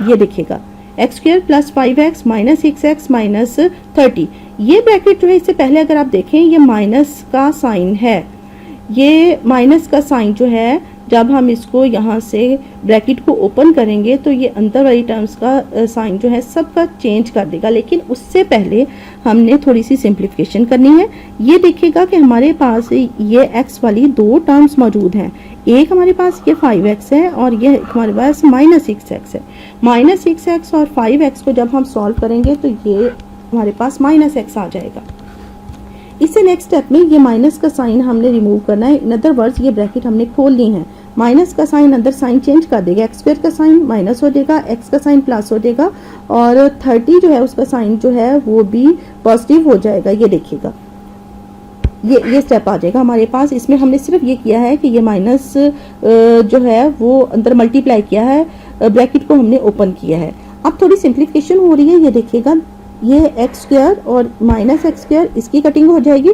S1: ये देखिएगा x square plus 5x minus 6x minus 30। ये ब्रैकेट जो है इससे पहले अगर आप देखें ये माइनस का साइन है। ये माइनस का साइन जो है जब हम इसको यहाँ से ब्रैकेट को ओपन करेंगे तो ये अंदर वाली टर्म्स का साइन जो है सबका चेंज कर देगा। लेकिन उससे पहले हमने थोड़ी सी सिंप्लीफिकेशन करनी है। ये देखिएगा कि हमारे पास ये x वाली दो टर्म्स मौजूद हैं। एक हमारे पास ये 5x है और ये हमारे पास माइनस 6x है। माइनस 6x और 5x को जब हम सॉल्व करेंगे तो ये हमारे पास माइनस x आ जाएगा। इससे नेक्स्ट स्टेप में ये माइनस का साइन हमने रिमूव करना है। इन अदर वर्ड्स ये ब्रैकेट हमने खोल ली है। माइनस का साइन अंदर साइन चेंज कर देगा, एक्स स्क्वायर का साइन माइनस हो जाएगा, एक्स का साइन प्लस हो जाएगा और 30 जो है उसका साइन जो है वो भी पॉजिटिव हो जाएगा। ये देखिएगा ये स्टेप आ जाएगा हमारे पास। इसमें हमने सिर्फ ये किया है कि ये माइनस जो है वो अंदर मल्टीप्लाई किया है, ब्रैकेट को हमने ओपन किया है। अब थोड़ी सिंप्लीफिकेशन हो रही है। ये देखिएगा ये एक्स स्क्वायर और माइनस एक्स स्क्वायर इसकी कटिंग हो जाएगी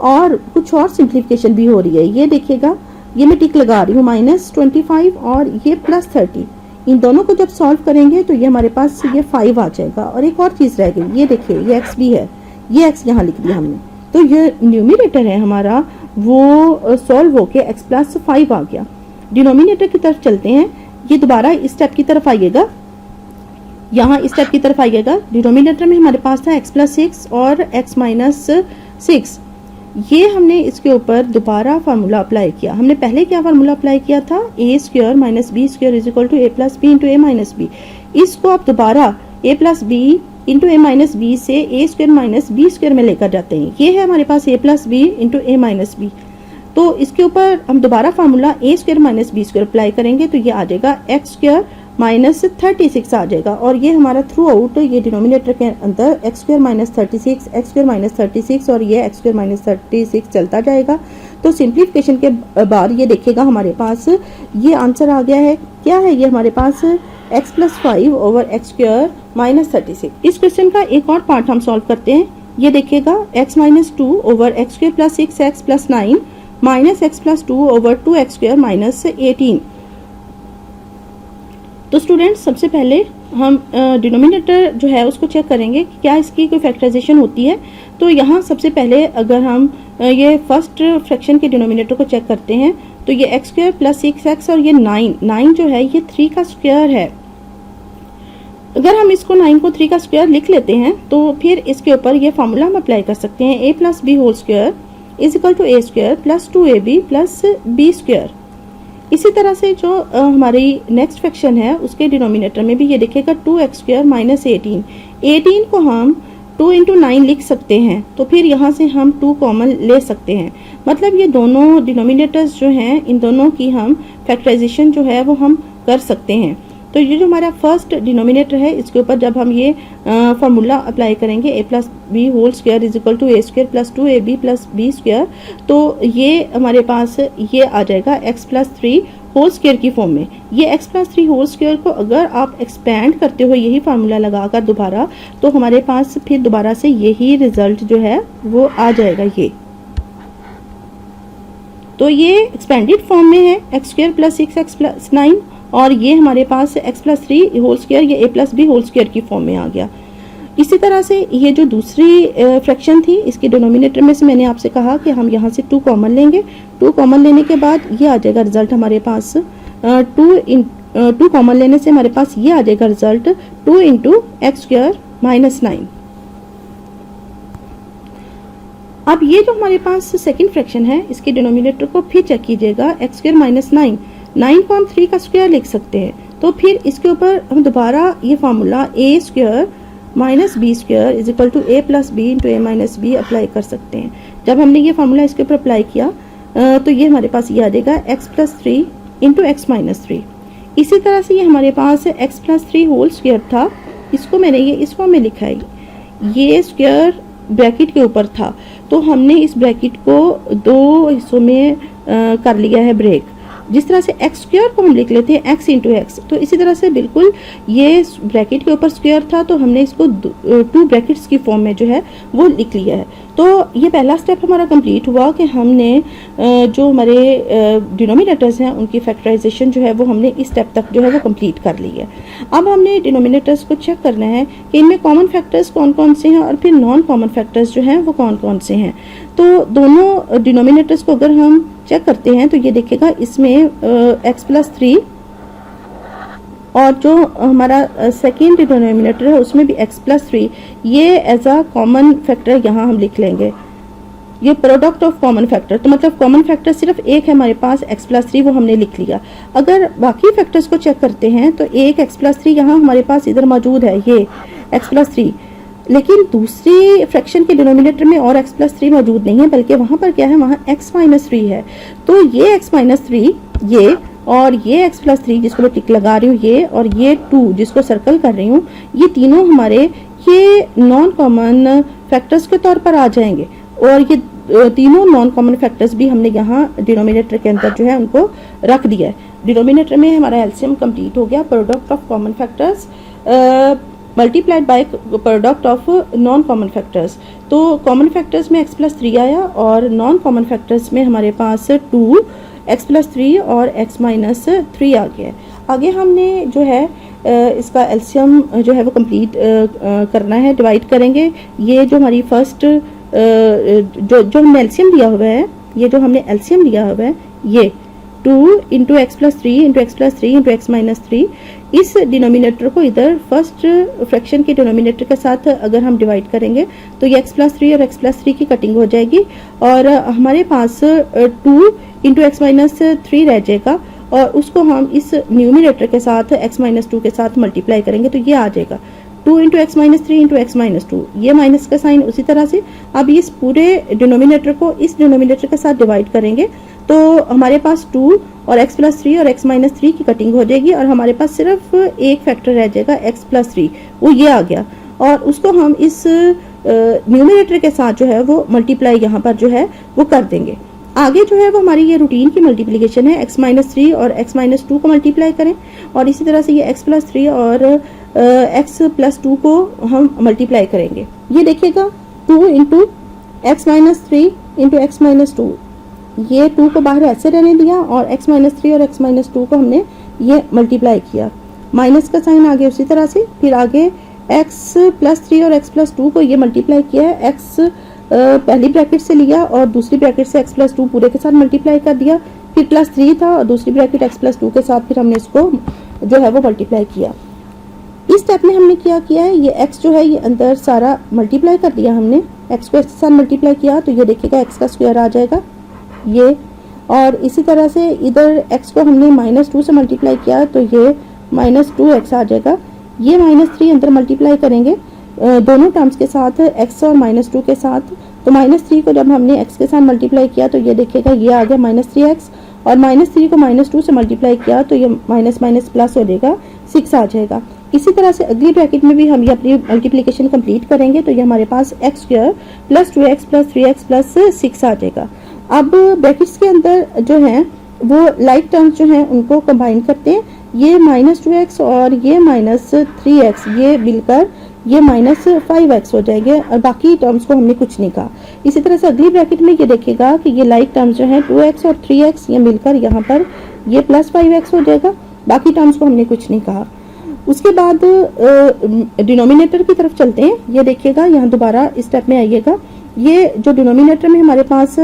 S1: और कुछ और सिंप्लीफिकेशन भी हो रही है। ये देखिएगा ये मैं टिक लगा रही हूँ, माइनस 25 और ये प्लस 30। इन दोनों को जब सॉल्व करेंगे तो ये हमारे पास ये 5 आ जाएगा। और एक और चीज़ रह गई, ये देखिए ये एक्स भी है, ये एक्स यहाँ लिख दिया हमने। तो ये न्यूमरेटर है हमारा वो सॉल्व होके एक्स प्लस 5 आ गया। डिनोमिनेटर की तरफ चलते हैं। ये दोबारा इस स्टेप की तरफ आइएगा, यहाँ इस स्टेप की तरफ आइएगा। डिनोमिनेटर में हमारे पास था x प्लस 6 और x माइनस 6। ये हमने इसके ऊपर दोबारा फार्मूला अप्लाई किया। हमने पहले क्या फार्मूला अप्लाई किया था, A square minus B square is equal to A plus B into A minus B. इसको आप दोबारा A plus B into A minus B से A square minus B square में लेकर जाते हैं। ये है हमारे पास A plus B into A minus B. तो इसके ऊपर हम दोबारा फार्मूला ए square minus B square apply करेंगे तो ये आ जाएगा एक्स स्क्वायर माइनस 36 आ जाएगा। और ये हमारा थ्रू आउट ये डिनोमिनेटर के अंदर x square minus 36, x square minus 36 और ये एक्स स्क्वायर माइनस 36 चलता जाएगा। तो सिंप्लीफिकेशन के बाद ये देखिएगा हमारे पास ये आंसर आ गया है। क्या है ये हमारे पास X plus 5 over x square minus 36। इस क्वेश्चन का एक और पार्ट हम सॉल्व करते हैं। ये देखिएगा x minus 2 over x square plus 6x plus 9 minus x plus 2 over 2x square minus 18। तो स्टूडेंट्स सबसे पहले हम डिनोमिनेटर जो है उसको चेक करेंगे कि क्या इसकी कोई फैक्टराइजेशन होती है। तो यहाँ सबसे पहले अगर हम ये फर्स्ट फ्रैक्शन के डिनोमिनेटर को चेक करते हैं तो ये एक्स स्क्वायर प्लस 6x और ये 9 जो है ये 3 का स्क्वायर है। अगर हम इसको 9 को 3 का स्क्वायर लिख लेते हैं तो फिर इसके ऊपर ये फार्मूला हम अप्लाई कर सकते हैं, A plus B whole square is equal to A square plus 2ab plus B square. इसी तरह से जो हमारी नेक्स्ट फ्रैक्शन है उसके डिनोमिनेटर में भी ये देखिएगा 2x स्क्वायर माइनस 18 को हम 2 इंटू 9 लिख सकते हैं। तो फिर यहाँ से हम 2 कॉमन ले सकते हैं। मतलब ये दोनों डिनोमिनेटर्स जो हैं इन दोनों की हम फैक्टराइजेशन जो है वो हम कर सकते हैं। तो ये जो हमारा फर्स्ट डिनोमिनेटर है इसके ऊपर जब हम ये फार्मूला अप्लाई करेंगे A plus B whole square is equal to A square plus 2ab plus B square, तो ये हमारे पास ये आ जाएगा एक्स प्लस 3 होल स्क्वायर की फॉर्म में। ये x प्लस 3 होल स्क्वायर को अगर आप एक्सपेंड करते हो यही फार्मूला लगाकर दोबारा, तो हमारे पास फिर दोबारा से यही रिजल्ट जो है वो आ जाएगा। ये तो ये एक्सपेंडेड फॉर्म में है x square plus 6x plus 9, और ये हमारे पास x प्लस 3 होल स्क्वायर ये a plus b whole square की फॉर्म में आ गया। इसी तरह से ये जो दूसरी फ्रैक्शन थी, इसके डिनोमिनेटर में से मैंने आपसे कहा कि हम यहाँ से 2 कॉमन लेंगे। 2 कॉमन लेने के बाद ये आ जाएगा रिजल्ट हमारे पास 2 कॉमन लेने से हमारे पास ये आ जाएगा result 2 into x square minus 9। अब ये जो हमारे पास सेकंड फ्रैक्शन है, इसके डिनोमिनेटर को फिर चेक कीजिएगा, एक्स स्क्वायर माइनस 9 को हम 3 का स्क्वायर लिख सकते हैं। तो फिर इसके ऊपर हम दोबारा ये formula A square minus B square is equal to A plus B into A minus b apply कर सकते हैं। जब हमने ये फार्मूला इसके ऊपर अप्लाई किया तो ये हमारे पास ये आ जाएगा X plus 3 into X minus 3। इसी तरह से ये हमारे पास एक्स प्लस 3 होल स्क्वायर था, इसको मैंने ये इस फॉर्म में लिखा है, ये स्क्वायर ब्रैकेट के ऊपर था, तो हमने इस ब्रैकेट को 2 हिस्सों में कर लिया है ब्रेक। जिस तरह से एक्स स्क्वायर को हम लिख लेते हैं एक्स इंटू एक्स, तो इसी तरह से बिल्कुल ये ब्रैकेट के ऊपर स्क्वायर था, तो हमने इसको 2 ब्रैकेट्स की फॉर्म में जो है वो लिख लिया है। तो ये पहला स्टेप हमारा कंप्लीट हुआ कि हमने जो हमारे डिनोमिनेटर्स हैं उनकी फैक्टराइजेशन जो है वो हमने इस स्टेप तक जो है वो कंप्लीट कर ली है। अब हमने डिनोमिनेटर्स को चेक करना है कि इनमें कॉमन फैक्टर्स कौन कौन से हैं और फिर नॉन कॉमन फैक्टर्स जो हैं वो कौन कौन से हैं। तो दोनों डिनोमिनेटर्स को अगर हम चेक करते हैं तो ये देखेगा इसमें एक्स प्लस 3 और जो हमारा सेकेंड डिनोमिनेटर है उसमें भी x प्लस 3, ये एज अ कॉमन फैक्टर यहाँ हम लिख लेंगे, ये प्रोडक्ट ऑफ कॉमन फैक्टर। तो मतलब कॉमन फैक्टर सिर्फ एक है हमारे पास x प्लस 3, वो हमने लिख लिया। अगर बाकी फैक्टर्स को चेक करते हैं तो एक x प्लस 3 यहाँ हमारे पास इधर मौजूद है, ये x प्लस 3, लेकिन दूसरी फ्रैक्शन के डिनोमिनेटर में और x प्लस 3 मौजूद नहीं है, बल्कि वहाँ पर क्या है, वहाँ x माइनस 3 है। तो ये x माइनस 3 ये और ये x प्लस 3 जिसको मैं टिक लगा रही हूँ ये, और ये 2 जिसको सर्कल कर रही हूँ, ये तीनों हमारे ये नॉन कॉमन फैक्टर्स के तौर पर आ जाएंगे। और ये तीनों नॉन कॉमन फैक्टर्स भी हमने यहाँ डिनोमिनेटर के अंदर जो है उनको रख दिया है। डिनोमिनेटर में हमारा एलसीएम कंप्लीट हो गया, product of common factors multiplied by product of non common factors. तो कॉमन फैक्टर्स में x प्लस 3 आया और नॉन कॉमन फैक्टर्स में हमारे पास 2 x प्लस 3 और x माइनस 3 आ गया है। आगे हमने जो है इसका एलसीएम जो है वो कंप्लीट करना है, डिवाइड करेंगे। ये जो हमारी फर्स्ट जो हमने एलसीएम लिया हुआ है, ये जो हमने एलसीएम लिया हुआ है, ये 2 into x plus 3 into x plus 3 into X minus 3, इस डिनोमिनेटर को इधर फर्स्ट फ्रैक्शन के डिनोमिनेटर के साथ अगर हम डिवाइड करेंगे तो ये एक्स प्लस 3 और एक्स प्लस 3 की कटिंग हो जाएगी और हमारे पास 2 इंटू एक्स माइनस 3 रह जाएगा, और उसको हम इस न्यूमिनेटर के साथ x माइनस 2 के साथ मल्टीप्लाई करेंगे तो ये आ जाएगा 2 into X minus 3 into X minus 2, ये माइनस का साइन। उसी तरह से अब इस पूरे डिनोमिनेटर को इस डिनोमिनेटर के साथ डिवाइड करेंगे तो हमारे पास 2 और x प्लस 3 और x माइनस 3 की कटिंग हो जाएगी और हमारे पास सिर्फ एक फैक्टर रह जाएगा x प्लस 3, वो ये आ गया, और उसको हम इस न्यूमिनेटर के साथ जो है वो मल्टीप्लाई यहाँ पर जो है वो कर देंगे। आगे जो है वो हमारी ये रूटीन की मल्टीप्लिकेशन है, x माइनस 3 और x माइनस 2 को मल्टीप्लाई करें और इसी तरह से ये x प्लस 3 और x प्लस 2 को हम मल्टीप्लाई करेंगे। ये देखिएगा 2 into X minus 3 into X minus 2, ये 2 को बाहर ऐसे रहने दिया और x माइनस 3 और x माइनस 2 को हमने ये मल्टीप्लाई किया, माइनस का साइन आ गया। उसी तरह से फिर आगे x प्लस 3 और x प्लस 2 को ये मल्टीप्लाई किया है, x पहली ब्रैकेट से लिया और दूसरी ब्रैकेट से x प्लस 2 पूरे के साथ मल्टीप्लाई कर दिया, फिर प्लस 3 था और दूसरी ब्रैकेट x प्लस 2 के साथ फिर हमने इसको जो है वो मल्टीप्लाई किया। इस स्टेप में हमने क्या किया है, ये x जो है ये अंदर सारा मल्टीप्लाई कर दिया हमने, x को x के साथ मल्टीप्लाई किया तो ये देखिएगा x का स्क्वायर आ जाएगा ये, और इसी तरह से इधर x को हमने माइनस 2 से मल्टीप्लाई किया तो ये माइनस 2x आ जाएगा। ये माइनस 3 अंदर मल्टीप्लाई करेंगे दोनों टर्म्स के साथ, x और माइनस 2 के साथ, तो माइनस 3 को जब हमने x के साथ मल्टीप्लाई किया तो ये देखिएगा ये आ गया माइनस 3x, और माइनस 3 को माइनस 2 से मल्टीप्लाई किया तो ये माइनस माइनस प्लस हो जाएगा 6 आ जाएगा। इसी तरह से अगली ब्रैकेट में भी हम ये अपनी मल्टीप्लिकेशन कंप्लीट करेंगे तो ये हमारे पास X square plus 2x plus 3x plus 6 आ जाएगा। अब ब्रैकेट्स के अंदर जो है वो लाइक टर्म्स जो हैं उनको कंबाइन करते हैं। ये -2x और ये -3x ये मिलकर ये -5x हो जाएंगे और बाकी टर्म्स को हमने कुछ नहीं कहा। इसी तरह से अगली ब्रैकेट में ये देखेगा कि ये लाइक टर्म्स जो हैं 2x और 3x ये मिलकर यहाँ पर ये +5x हो जाएगा, बाकी टर्म्स को हमने कुछ नहीं कहा। उसके बाद डिनोमिनेटर की तरफ चलते हैं। ये देखिएगा यहाँ दोबारा इस स्टेप में आइएगा, ये जो डिनोमिनेटर में हमारे पास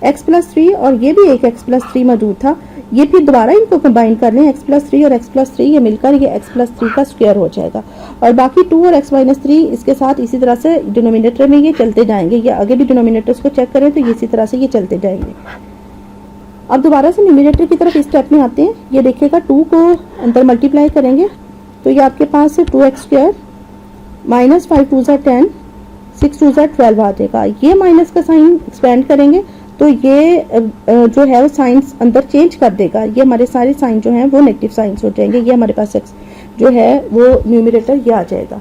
S1: x+3 और ये भी एक x+3 मौजूद था, ये फिर दोबारा इनको कंबाइन कर लें, x+3 और x+3 ये मिलकर ये x+3 का स्क्वायर हो जाएगा और बाकी 2 और x-3 इसके साथ इसी तरह से डिनोमिनेटर में ये चलते जाएंगे। ये आगे भी डिनोमिनेटर्स को चेक करें तो इसी तरह से ये चलते जाएंगे। अब दोबारा से न्यूमिनेटर की तरफ इस स्टेप में आते हैं। ये देखिएगा 2 को अंदर मल्टीप्लाई करेंगे तो ये आपके पास 2x² -5 2 10 6 2 12 आ जाएगा। ये माइनस का साइन एक्सपेंड करेंगे तो ये जो है वो साइंस अंदर चेंज कर देगा, ये हमारे सारे साइन जो हैं वो नेगेटिव साइंस हो जाएंगे। ये हमारे पास जो है वो न्यूमिनेटर ये आ जाएगा।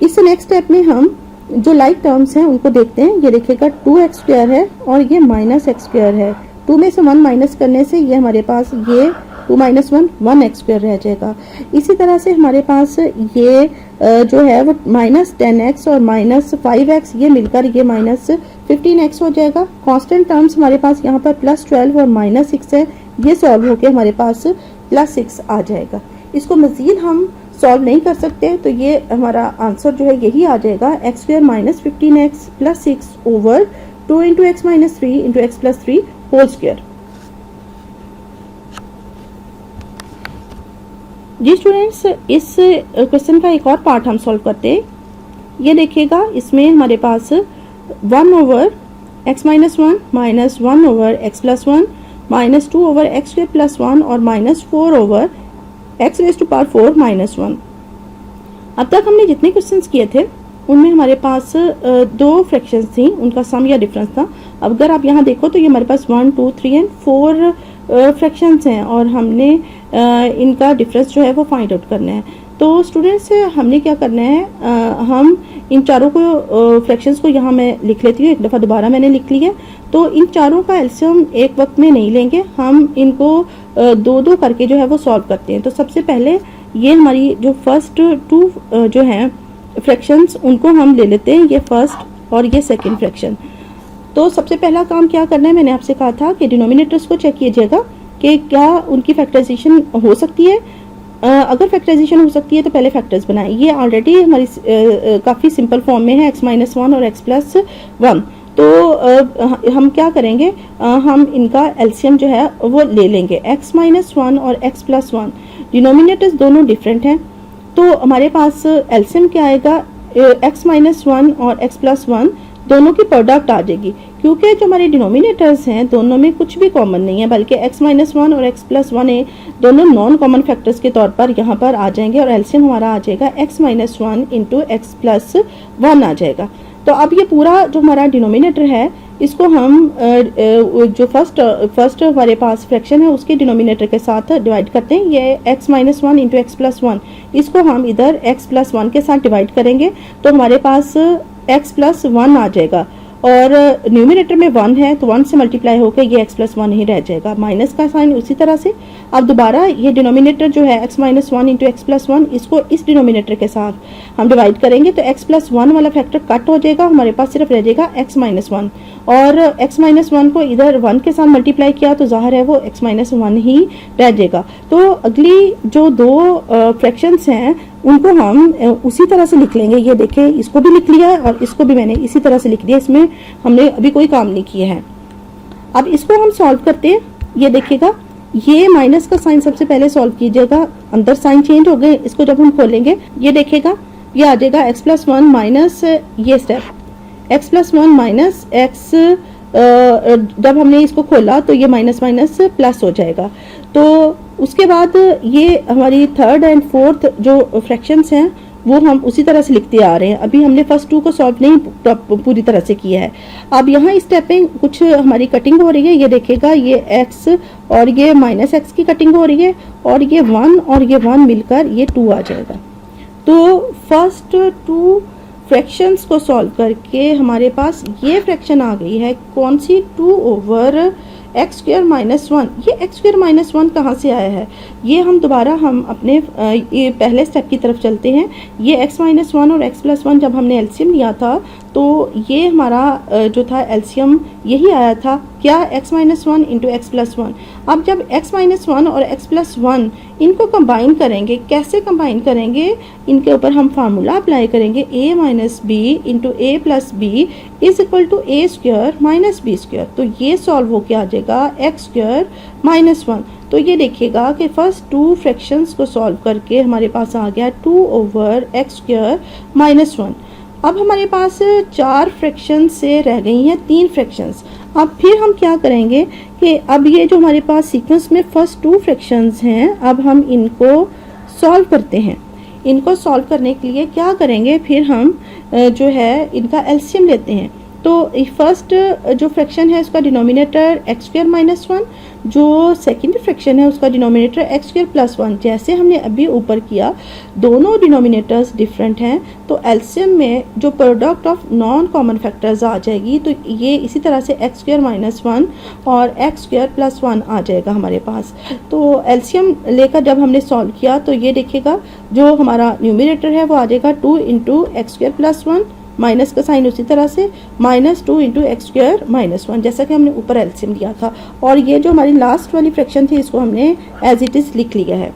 S1: इस नेक्स्ट स्टेप में हम जो लाइक टर्म्स हैं उनको देखते हैं। ये देखिएगा 2x² है और ये -x² है। 2 में से 1 माइनस करने से ये हमारे पास ये 2 - 1 1x² रह जाएगा। इसी तरह से हमारे पास ये जो है वो -10x और -5x ये मिलकर ये -15x हो जाएगा। कांस्टेंट टर्म्स हमारे पास यहाँ पर +12 और -6 है, ये सॉल्व होके हमारे पास +6 आ जाएगा। इसको मज़ीद हम सॉल्व नहीं कर सकते तो ये हमारा आंसर जो है यही आ जाएगा, x² -15x + 6 over 2 × x - 3 × x + 3 whole square. जी स्टूडेंट्स, इस क्वेश्चन का एक और पार्ट हम सॉल्व करते हैं। ये देखिएगा इसमें हमारे पास 1 over x - 1 -1 over x + 1 -2 over x² + 1 और -4 ओवर x⁴ -1। अब तक हमने जितने क्वेश्चंस किए थे उनमें हमारे पास 2 फ्रैक्शंस थी, उनका सम या डिफरेंस था। अब अगर आप यहाँ देखो तो ये हमारे पास 1 2 3 एंड 4 फ्रैक्शंस हैं और हमने इनका डिफरेंस जो है वो फाइंड आउट करना है। तो स्टूडेंट्स हमने क्या करना है, हम इन चारों को फ्रैक्शंस को यहाँ मैं लिख लेती हूँ, एक दफ़ा दोबारा मैंने लिख लिया। तो इन चारों का एलसीएम एक वक्त में नहीं लेंगे, हम इनको 2-2 करके जो है वो सॉल्व करते हैं। तो सबसे पहले ये हमारी जो फर्स्ट 2 जो हैं फ्रैक्शंस उनको हम ले लेते हैं, ये फर्स्ट और ये सेकंड फ्रैक्शन। तो सबसे पहला काम क्या करना है, मैंने आपसे कहा था कि डिनोमिनेटर्स को चेक कीजिएगा कि क्या उनकी फैक्टराइजेशन हो सकती है। अगर फैक्टराइजेशन हो सकती है तो पहले फैक्टर्स बनाएं। ये ऑलरेडी हमारी काफ़ी सिंपल फॉर्म में है, x - 1 और x + 1। तो हम क्या करेंगे, हम इनका एलसीएम जो है वो ले लेंगे। x - 1 और x + 1 डिनोमिनेटर्स दोनों डिफरेंट हैं, तो हमारे पास एलसीएम क्या आएगा, x - 1 और x + 1 दोनों की प्रोडक्ट आ जाएगी, क्योंकि जो हमारे डिनोमिनेटर्स हैं दोनों में कुछ भी कॉमन नहीं है, बल्कि x - 1 और x + 1 दोनों नॉन कॉमन फैक्टर्स के तौर पर यहाँ पर आ जाएंगे और एलसीएम हमारा आ जाएगा x - 1 × x + 1 आ जाएगा। तो अब ये पूरा जो हमारा डिनोमिनेटर है इसको हम जो फर्स्ट हमारे पास फ्रैक्शन है उसके डिनोमिनेटर के साथ डिवाइड करते हैं। ये x - 1 × x + 1 इसको हम इधर x + 1 के साथ डिवाइड करेंगे तो हमारे पास x + 1 आ जाएगा और न्यूमिनेटर में 1 है तो 1 से मल्टीप्लाई होकर ये x + 1 ही रह जाएगा, माइनस का साइन उसी तरह से। अब दोबारा ये डिनोमिनेटर जो है x - 1 × x + 1 इसको इस डिनोमिनेटर के साथ हम डिवाइड करेंगे तो x + 1 वाला फैक्टर कट हो जाएगा, हमारे पास सिर्फ रह जाएगा x - 1 और x - 1 को इधर 1 के साथ मल्टीप्लाई किया तो जाहिर है वो x - 1 ही रह जाएगा। तो अगली जो 2 फ्रैक्शंस हैं उनको हम उसी तरह से लिख लेंगे। ये देखें, इसको भी लिख लिया है और इसको भी मैंने इसी तरह से लिख दिया, इसमें हमने अभी कोई काम नहीं किया है। अब इसको हम सॉल्व करते हैं। ये देखिएगा, ये माइनस का साइन सबसे पहले सॉल्व कीजिएगा, अंदर साइन चेंज हो गए, इसको जब हम खोलेंगे ये देखिएगा ये आ जाएगा x + 1 माइनस ये स्टेप x + 1 माइनस x, जब हमने इसको खोला तो ये माइनस माइनस प्लस हो जाएगा। तो उसके बाद ये हमारी थर्ड एंड फोर्थ जो फ्रैक्शंस हैं वो हम उसी तरह से लिखते आ रहे हैं। अभी हमने फर्स्ट 2 को सॉल्व नहीं पूरी तरह से किया है। अब यहाँ इस स्टेप में कुछ हमारी कटिंग हो रही है, ये देखिएगा ये x और ये -x की कटिंग हो रही है और ये 1 और ये 1 मिलकर ये 2 आ जाएगा। तो फर्स्ट 2 फ्रैक्शंस को सॉल्व करके हमारे पास ये फ्रैक्शन आ गई है, कौन सी, 2 over x square minus one, ये एक्स स्क्वायर माइनस वन कहाँ से आया है? ये हम दोबारा हम अपने ये पहले स्टेप की तरफ चलते हैं। ये एक्स माइनस वन और एक्स प्लस वन जब हमने एलसीएम लिया था तो ये हमारा जो था एलसीएम यही आया था, क्या? X minus one into x plus one. अब जब एक्स माइनस वन और एक्स प्लस वन इनको कंबाइन करेंगे, कैसे कंबाइन करेंगे? इनके ऊपर हम फार्मूला अप्लाई करेंगे, a minus B into a plus b is equal to A square minus B square. तो ये सॉल्व होकर आ जाएगा एक्स स्क्वायर माइनस वन। तो ये देखिएगा कि फर्स्ट टू फ्रैक्शंस को सॉल्व करके हमारे पास आ गया 2 over x square minus one. अब हमारे पास 4 फ्रैक्शन से रह गई हैं 3 फ्रैक्शंस। अब फिर हम क्या करेंगे कि अब ये जो हमारे पास सीक्वेंस में फर्स्ट 2 फ्रैक्शंस हैं, अब हम इनको सॉल्व करते हैं। इनको सॉल्व करने के लिए क्या करेंगे, फिर हम जो है इनका एलसीएम लेते हैं। तो फर्स्ट जो फ्रैक्शन है उसका denominator x square minus one, जो सेकेंड फ्रैक्शन है उसका denominator x square plus one. जैसे हमने अभी ऊपर किया, दोनों डिनोमिनेटर्स डिफरेंट हैं, तो एलसीएम में जो product of non common factors आ जाएगी, तो ये इसी तरह से एक्स स्क्वायर माइनस वन और एक्स स्क्वायर प्लस वन आ जाएगा हमारे पास। तो एलसीएम लेकर जब हमने सॉल्व किया तो ये देखिएगा जो हमारा न्यूमिनेटर है वो आ जाएगा 2 into x square plus one, minus का साइन उसी तरह से minus 2 into x square minus one, जैसा कि हमने ऊपर एलसीएम लिया था। और ये जो हमारी लास्ट वाली फ्रैक्शन थी इसको हमने एज इट इज़ लिख लिया है।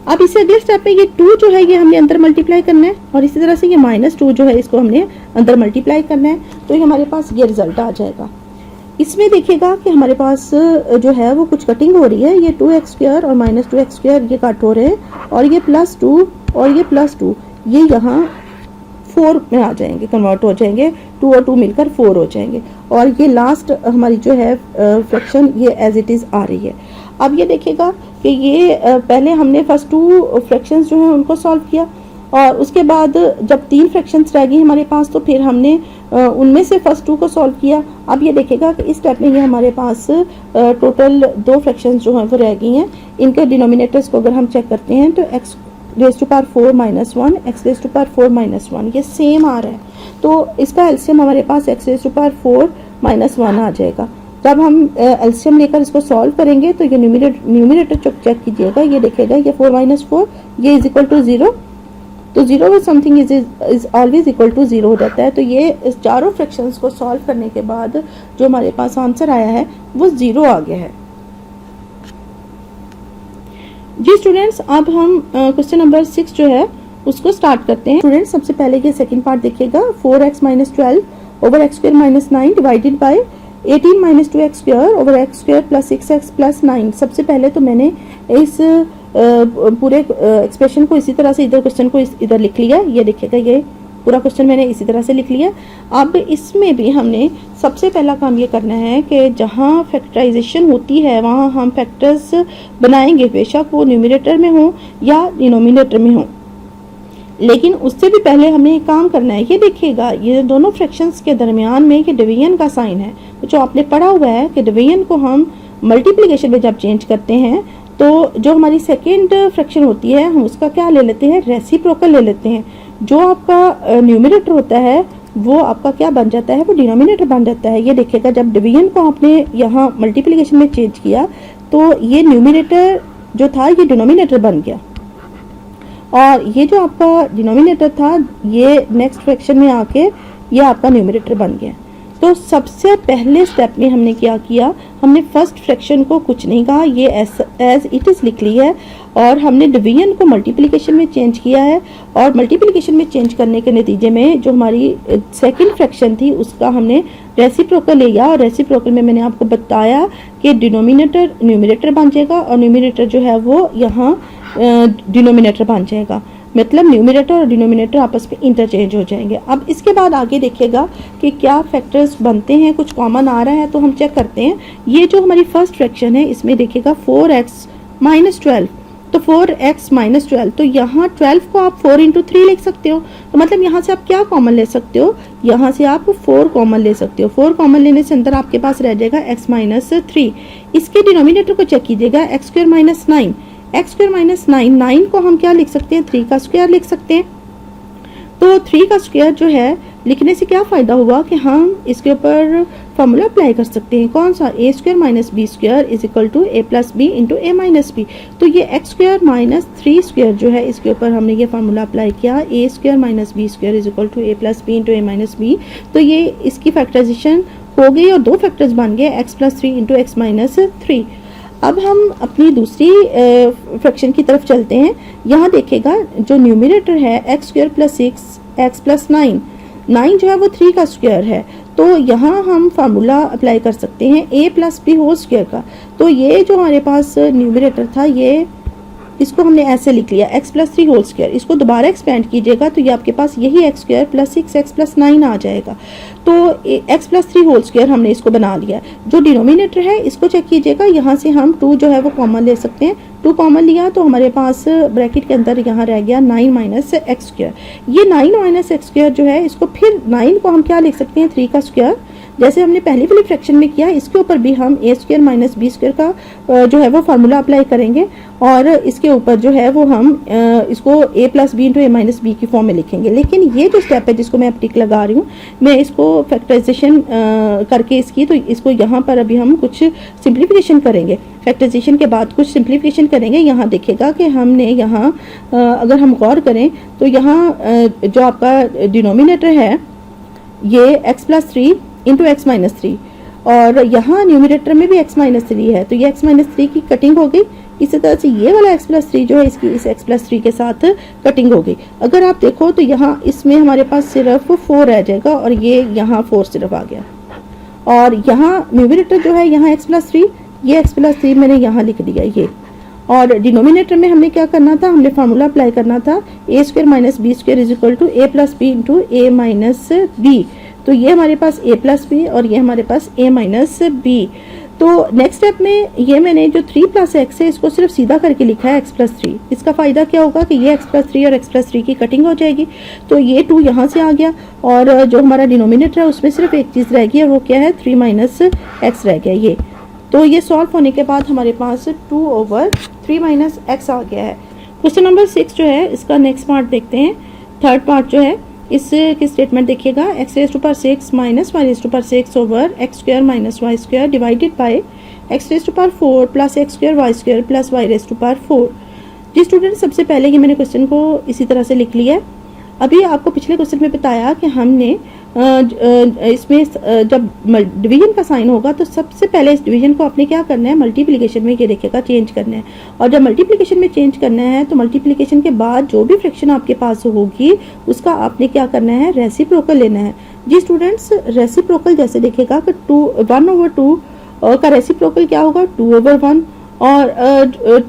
S1: अब इसे अगले स्टेप पे ये 2 जो है ये हमने अंदर मल्टीप्लाई करना है, और इसी तरह से ये माइनस 2 जो है इसको हमने अंदर मल्टीप्लाई करना है। तो ये हमारे पास ये रिजल्ट आ जाएगा। इसमें देखिएगा कि हमारे पास जो है वो कुछ कटिंग हो रही है। ये 2x स्क्वायर और माइनस 2x स्क्वायर ये कट हो रहे हैं, और ये प्लस 2 और ये प्लस 2 ये यहाँ 4 में आ जाएंगे, कन्वर्ट हो जाएंगे, 2 और 2 मिलकर 4 हो जाएंगे। और ये लास्ट हमारी जो है फ्रैक्शन ये एज इट इज़ आ रही है। अब ये देखिएगा कि ये पहले हमने फर्स्ट 2 फ्रैक्शंस जो हैं उनको सॉल्व किया, और उसके बाद जब 3 फ्रैक्शंस रह गई हमारे पास तो फिर हमने उनमें से फर्स्ट 2 को सॉल्व किया। अब ये देखिएगा कि इस स्टेप में ये हमारे पास टोटल 2 फ्रैक्शंस जो हैं वो रह गई हैं। इनके डिनोमिनेटर्स को अगर हम चेक करते हैं तो X raise to power 4 minus one, X raise to power 4 minus one, ये सेम आ रहा है। तो इसका एलसीएम हमारे पास X raise to power 4 minus one आ जाएगा। जब हम एलसीएम लेकर इसको सॉल्व करेंगे तो ये न्यूमिनेटर चेक कीजिएगा, ये देखेगा ये 4 माइनस 4 ये इज इक्वल टू 0। तो 0 with something is always equal to 0 हो जाता है। तो ये इस चारों फ्रैक्शंस को सॉल्व करने के बाद जो हमारे पास आंसर आया है वो 0 आ गया है। जी स्टूडेंट्स, अब हम क्वेश्चन नंबर 6 जो है उसको स्टार्ट करते हैं। स्टूडेंट्स, सबसे पहले ये सेकंड पार्ट देखिएगा, 4x minus 12 over x square minus 9 divided by 18 minus 2x square over x square plus 6x plus 9। सबसे पहले तो मैंने इस पूरे एक्सप्रेशन को इसी तरह से इधर क्वेश्चन को इधर लिख लिया। ये देखिएगा ये पूरा क्वेश्चन मैंने इसी तरह से लिख लिया। अब इसमें भी हमने सबसे पहला काम ये करना है कि जहाँ फैक्टराइजेशन होती है वहाँ हम फैक्टर्स बनाएंगे, बेशक वो न्यूमरेटर में हो या डिनोमिनेटर में हो, लेकिन उससे भी पहले हमें एक काम करना है। ये देखिएगा ये दोनों फ्रैक्शंस के दरमियान में ये डिवीजन का साइन है, जो आपने पढ़ा हुआ है कि डिवीजन को हम मल्टीप्लिकेशन में जब चेंज करते हैं तो जो हमारी सेकेंड फ्रैक्शन होती है हम उसका क्या ले लेते हैं, रेसिप्रोकल ले लेते हैं। जो आपका न्यूमरेटर होता है वो आपका क्या बन जाता है, वो डिनोमिनेटर बन जाता है। ये देखिएगा जब डिवीजन को आपने यहाँ मल्टीप्लिकेशन में चेंज किया तो ये न्यूमरेटर जो था ये डिनोमिनेटर बन गया, और ये जो आपका डिनोमिनेटर था ये नेक्स्ट फ्रैक्शन में आके ये आपका न्यूमरेटर बन गया। तो सबसे पहले स्टेप में हमने क्या किया, हमने फर्स्ट फ्रैक्शन को कुछ नहीं कहा, ये एज इट इज़ लिख ली है, और हमने डिवीजन को मल्टीप्लिकेशन में चेंज किया है। और मल्टीप्लिकेशन में चेंज करने के नतीजे में जो हमारी सेकंड फ्रैक्शन थी उसका हमने रेसिप्रोकल लिया, और रेसिप्रोकल में मैंने आपको बताया कि डिनोमिनेटर न्यूमरेटर बन जाएगा और न्यूमरेटर जो है वो यहाँ डिनोमिनेटर बन जाएगा, मतलब न्यूमरेटर और डिनोमिनेटर आपस में इंटरचेंज हो जाएंगे। अब इसके बाद आगे देखिएगा कि क्या फैक्टर्स बनते हैं, कुछ कॉमन आ रहा है तो हम चेक करते हैं। ये जो हमारी फर्स्ट फ्रैक्शन है इसमें देखिएगा 4x माइनस 12, तो 4x माइनस 12, तो यहाँ 12 को आप 4 इंटू 3 लिख सकते हो। तो मतलब यहाँ से आप क्या कॉमन ले सकते हो, यहाँ से आप 4 कॉमन ले सकते हो। 4 कॉमन लेने से अंदर आपके पास रह जाएगा x माइनस 3। इसके डिनोमिनेटर को चेक कीजिएगा, x square minus 9, x square minus 9, 9 को हम क्या लिख सकते हैं, 3 का स्क्वायर लिख सकते हैं। तो 3 का स्क्वायर जो है लिखने से क्या फ़ायदा हुआ कि हम इसके ऊपर फार्मूला अप्लाई कर सकते हैं। कौन सा? A square minus B square is equal to A plus B into A minus B. तो ये एक्स स्क्वायर माइनस 3 स्क्वायर जो है इसके ऊपर हमने ये फार्मूला अप्लाई किया, A square minus B square is equal to A plus B into A minus B. तो ये इसकी फैक्टराइजेशन हो गई और दो फैक्टर्स बन गए, x plus 3 into X minus 3। अब हम अपनी दूसरी फ्रैक्शन की तरफ चलते हैं। यहाँ देखेगा जो न्यूमिनेटर है x square plus 6 x plus 9, 9 जो है वो 3 का स्क्वायर है। तो यहाँ हम फार्मूला अप्लाई कर सकते हैं A plus B whole square का। तो ये जो हमारे पास न्यूमिनेटर था, ये इसको हमने ऐसे लिख लिया एक्स प्लस 3 होल स्क्वायर। इसको दोबारा एक्सपेंड कीजिएगा तो ये आपके पास यही x square plus 6 x plus 9 आ जाएगा। तो एक्स प्लस 3 होल स्क्वायर हमने इसको बना लिया। जो डिनोमिनेटर है इसको चेक कीजिएगा, यहाँ से हम 2 जो है वो कॉमन ले सकते हैं। 2 कॉमन लिया तो हमारे पास ब्रैकेट के अंदर यहाँ रह गया 9 माइनस एक्स स्क्वायर। ये 9 माइनस एक्स स्क्वायर जो है इसको फिर 9 को हम क्या लिख सकते हैं 3 का स्क्वायर, जैसे हमने पहली वाली फ्रैक्शन में किया। इसके ऊपर भी हम ए स्क्वायर माइनस बी स्क्वायर का जो है वो फार्मूला अप्लाई करेंगे और इसके ऊपर जो है वो हम इसको ए प्लस बी इंटू ए माइनस बी की फॉर्म में लिखेंगे। लेकिन ये जो स्टेप है जिसको मैं अब टिक लगा रही हूँ, मैं इसको फैक्टराइजेशन करके इसकी, तो इसको यहाँ पर अभी हम कुछ सिंप्लीफिकेशन करेंगे। फैक्टराइजेशन के बाद कुछ सिंप्लीफिकेशन करेंगे। यहाँ देखेगा कि हमने यहाँ अगर हम गौर करें तो यहाँ जो आपका डिनोमिनेटर है ये x plus 3 into X minus 3 और यहाँ न्यूमिनेटर में भी x माइनस 3 है। तो ये x माइनस 3 की कटिंग हो गई। इसी तरह से ये वाला x प्लस 3 जो है इसकी इस x प्लस 3 के साथ कटिंग हो गई। अगर आप देखो तो यहाँ इसमें हमारे पास सिर्फ 4 रह जाएगा और ये यहाँ 4 सिर्फ आ गया। और यहाँ न्यूमिनेटर जो है यहाँ x प्लस 3, ये x प्लस 3 मैंने यहाँ लिख दिया ये। और डिनोमिनेटर में हमने क्या करना था, हमने फार्मूला अप्लाई करना था A square minus B square is equal to A plus B into A minus B. तो ये हमारे पास a प्लस बी और ये हमारे पास a माइनस बी। तो नेक्स्ट स्टेप में ये मैंने जो 3 प्लस एक्स है इसको सिर्फ सीधा करके लिखा है x प्लस 3। इसका फ़ायदा क्या होगा कि ये x प्लस 3 और x प्लस 3 की कटिंग हो जाएगी। तो ये 2 यहाँ से आ गया और जो हमारा डिनोमिनेटर है उसमें सिर्फ एक चीज़ रह गई और वो क्या है 3 माइनस एक्स रह गया ये। तो ये सॉल्व होने के बाद हमारे पास 2 ओवर 3 माइनस एक्स आ गया है। क्वेश्चन नंबर 6 जो है इसका नेक्स्ट पार्ट देखते हैं। थर्ड पार्ट जो है इसकी स्टेटमेंट देखिएगा, x raise to power 6 minus y raise to power 6 over x square minus y square divided by x raise to power 4 plus x square y square plus y raise to power 4। जी student, सबसे पहले ये मैंने question को इसी तरह से लिख लिया है। अभी आपको पिछले क्वेश्चन में बताया कि हमने इसमें जब डिवीजन का साइन होगा तो सबसे पहले इस डिवीजन को आपने क्या करना है, मल्टीप्लिकेशन में ये देखिएगा चेंज करना है। और जब मल्टीप्लिकेशन में चेंज करना है तो मल्टीप्लिकेशन के बाद जो भी फ्रैक्शन आपके पास होगी उसका आपने क्या करना है, रेसिप्रोकल लेना है। जी स्टूडेंट्स, रेसिप्रोकल जैसे देखिएगा कि 1 ओवर 2 का रेसिप्रोकल क्या होगा 2 ओवर 1 और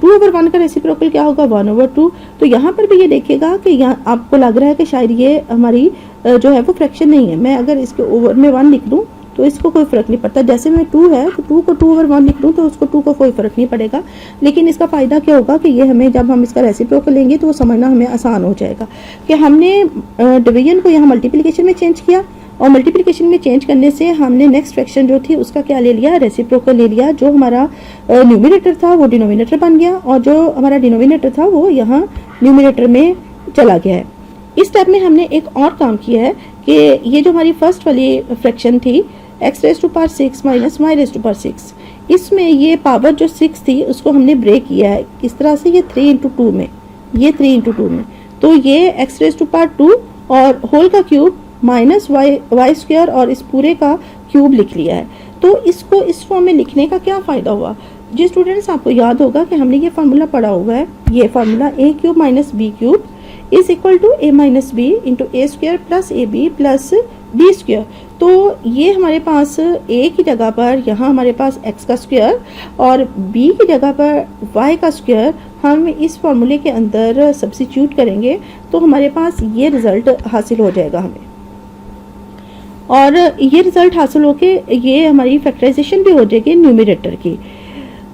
S1: 2 ओवर 1 का रेसिप्रोकल क्या होगा 1 ओवर 2। तो यहाँ पर भी ये देखिएगा कि यहाँ आपको लग रहा है कि शायद ये हमारी जो है वो फ्रैक्शन नहीं है। मैं अगर इसके ओवर में 1 लिख दूँ तो इसको कोई फ़र्क नहीं पड़ता। जैसे मैं 2 है तो 2 को 2 ओवर 1 लिख दूँ तो उसको 2 को कोई फ़र्क नहीं पड़ेगा। लेकिन इसका फ़ायदा क्या होगा कि ये हमें जब हम इसका रेसिप्रोकल लेंगे तो वो समझना हमें आसान हो जाएगा कि हमने डिवीजन को यहाँ मल्टीप्लिकेशन में चेंज किया और मल्टीप्लिकेशन में चेंज करने से हमने नेक्स्ट फ्रैक्शन जो थी उसका क्या ले लिया, रेसिप्रोकल ले लिया। जो हमारा न्यूमिनेटर था वो डिनोमिनेटर बन गया और जो हमारा डिनोमिनेटर था वो यहाँ न्यूमिनेटर में चला गया है। इस स्टेप में हमने एक और काम किया है कि ये जो हमारी फर्स्ट वाली फ्रैक्शन थी x raise to power 6 minus y raise to power 6, इसमें ये पावर जो 6 थी उसको हमने ब्रेक किया है किस तरह से, ये 3 इंटू 2 में, ये 3 इंटू 2 में। तो ये एक्स रेज टू पावर 2 और होल का क्यूब माइनस वाई स्क्वायर और इस पूरे का क्यूब लिख लिया है। तो इसको इस फॉर्म में लिखने का क्या फ़ायदा हुआ। जी स्टूडेंट्स, आपको याद होगा कि हमने ये फार्मूला पढ़ा हुआ है, ये formula a cube minus B cube is equal to A minus B into A square plus a b plus B square. तो ये हमारे पास a की जगह पर यहाँ हमारे पास x का स्क्वायर और b की जगह पर y का स्क्वायर हम इस फॉर्मूले के अंदर सब्स्टिट्यूट करेंगे तो हमारे पास ये रिज़ल्ट हासिल हो जाएगा हमें। और ये रिज़ल्ट हासिल होके ये हमारी फैक्टराइजेशन भी हो जाएगी न्यूमिनेटर की।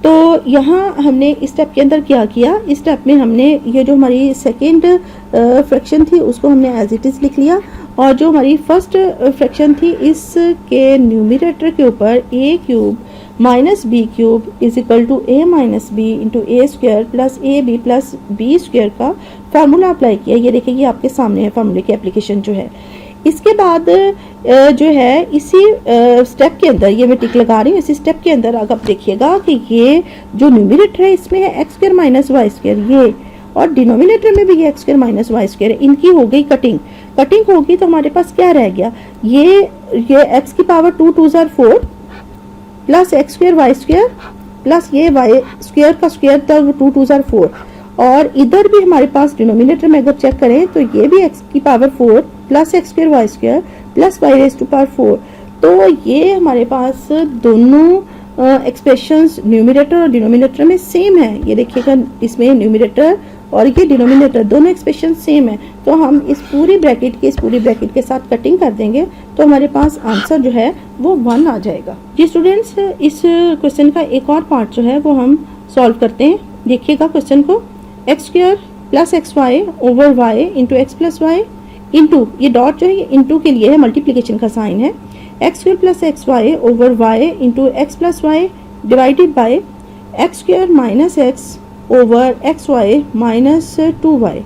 S1: तो यहाँ हमने इस स्टेप के अंदर क्या किया, इस स्टेप में हमने ये जो हमारी सेकेंड फ्रैक्शन थी उसको हमने एज इट इज़ लिख लिया और जो हमारी फर्स्ट फ्रैक्शन थी इसके न्यूमिनेटर के ऊपर A cube minus B cube is equal to A minus B into A square plus B square का फार्मूला अप्लाई किया। ये देखिए ये आपके सामने है फार्मूले की एप्लीकेशन जो है। इसके बाद जो है इसी स्टेप के अंदर, ये मैं टिक लगा रही हूँ, इसी स्टेप के अंदर अगर आप देखिएगा कि ये जो न्यूमिनेटर है इसमें है x square minus y square, ये और डिनोमिनेटर में भी ये x square minus y square है। इनकी हो गई कटिंग होगी तो हमारे पास क्या रह गया, ये एक्स की power 2 2 4 plus x square y square plus ये वाई स्क्वायर का स्क्वायर था 2 2 4, और इधर भी हमारे पास डिनोमिनेटर में अगर चेक करें तो ये भी एक्स की power 4 plus x square y square plus y raise to power 4। तो ये हमारे पास दोनों एक्सप्रेशंस न्यूमिनेटर और डिनोमिनेटर में सेम है। ये देखिएगा इसमें न्यूमिनेटर और ये डिनोमिनेटर दोनों एक्सप्रेशन सेम है। तो हम इस पूरी ब्रैकेट के साथ कटिंग कर देंगे तो हमारे पास आंसर जो है वो 1 आ जाएगा। जी स्टूडेंट्स, इस क्वेश्चन का एक और पार्ट जो है वो हम सॉल्व करते हैं। देखिएगा क्वेश्चन को, x square plus x y over y into x plus y into, ये डॉट जो है ये इंटू के लिए है, मल्टीप्लीकेशन का साइन है, x square plus x y over y into x plus y divided by x square minus x over x y minus 2y।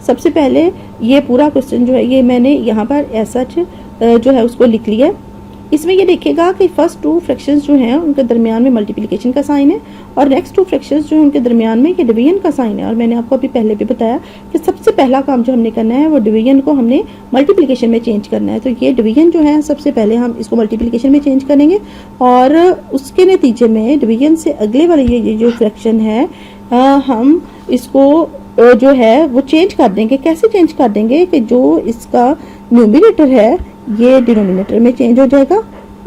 S1: सबसे पहले ये पूरा क्वेश्चन जो है ये मैंने यहाँ पर ऐसा जो है उसको लिख लिया है। इसमें ये देखिएगा कि फर्स्ट 2 फ्रैक्शंस जो हैं उनके दरमियान में मल्टीप्लिकेशन का साइन है और नेक्स्ट 2 फ्रैक्शंस जो हैं उनके दरमियान में ये डिवीजन का साइन है। और मैंने आपको अभी पहले भी बताया कि सबसे पहला काम जो हमने करना है वो डिवीजन को हमने मल्टीप्लिकेशन में चेंज करना है। तो ये डिवीजन जो है सबसे पहले हम इसको मल्टीप्लिकेशन में चेंज करेंगे और उसके नतीजे में डिवीजन से अगले वाले ये जो फ्रैक्शन है हम इसको जो है वो चेंज कर देंगे। कैसे चेंज कर देंगे कि जो इसका न्यूमिनेटर है ये डिनोमिनेटर में चेंज हो जाएगा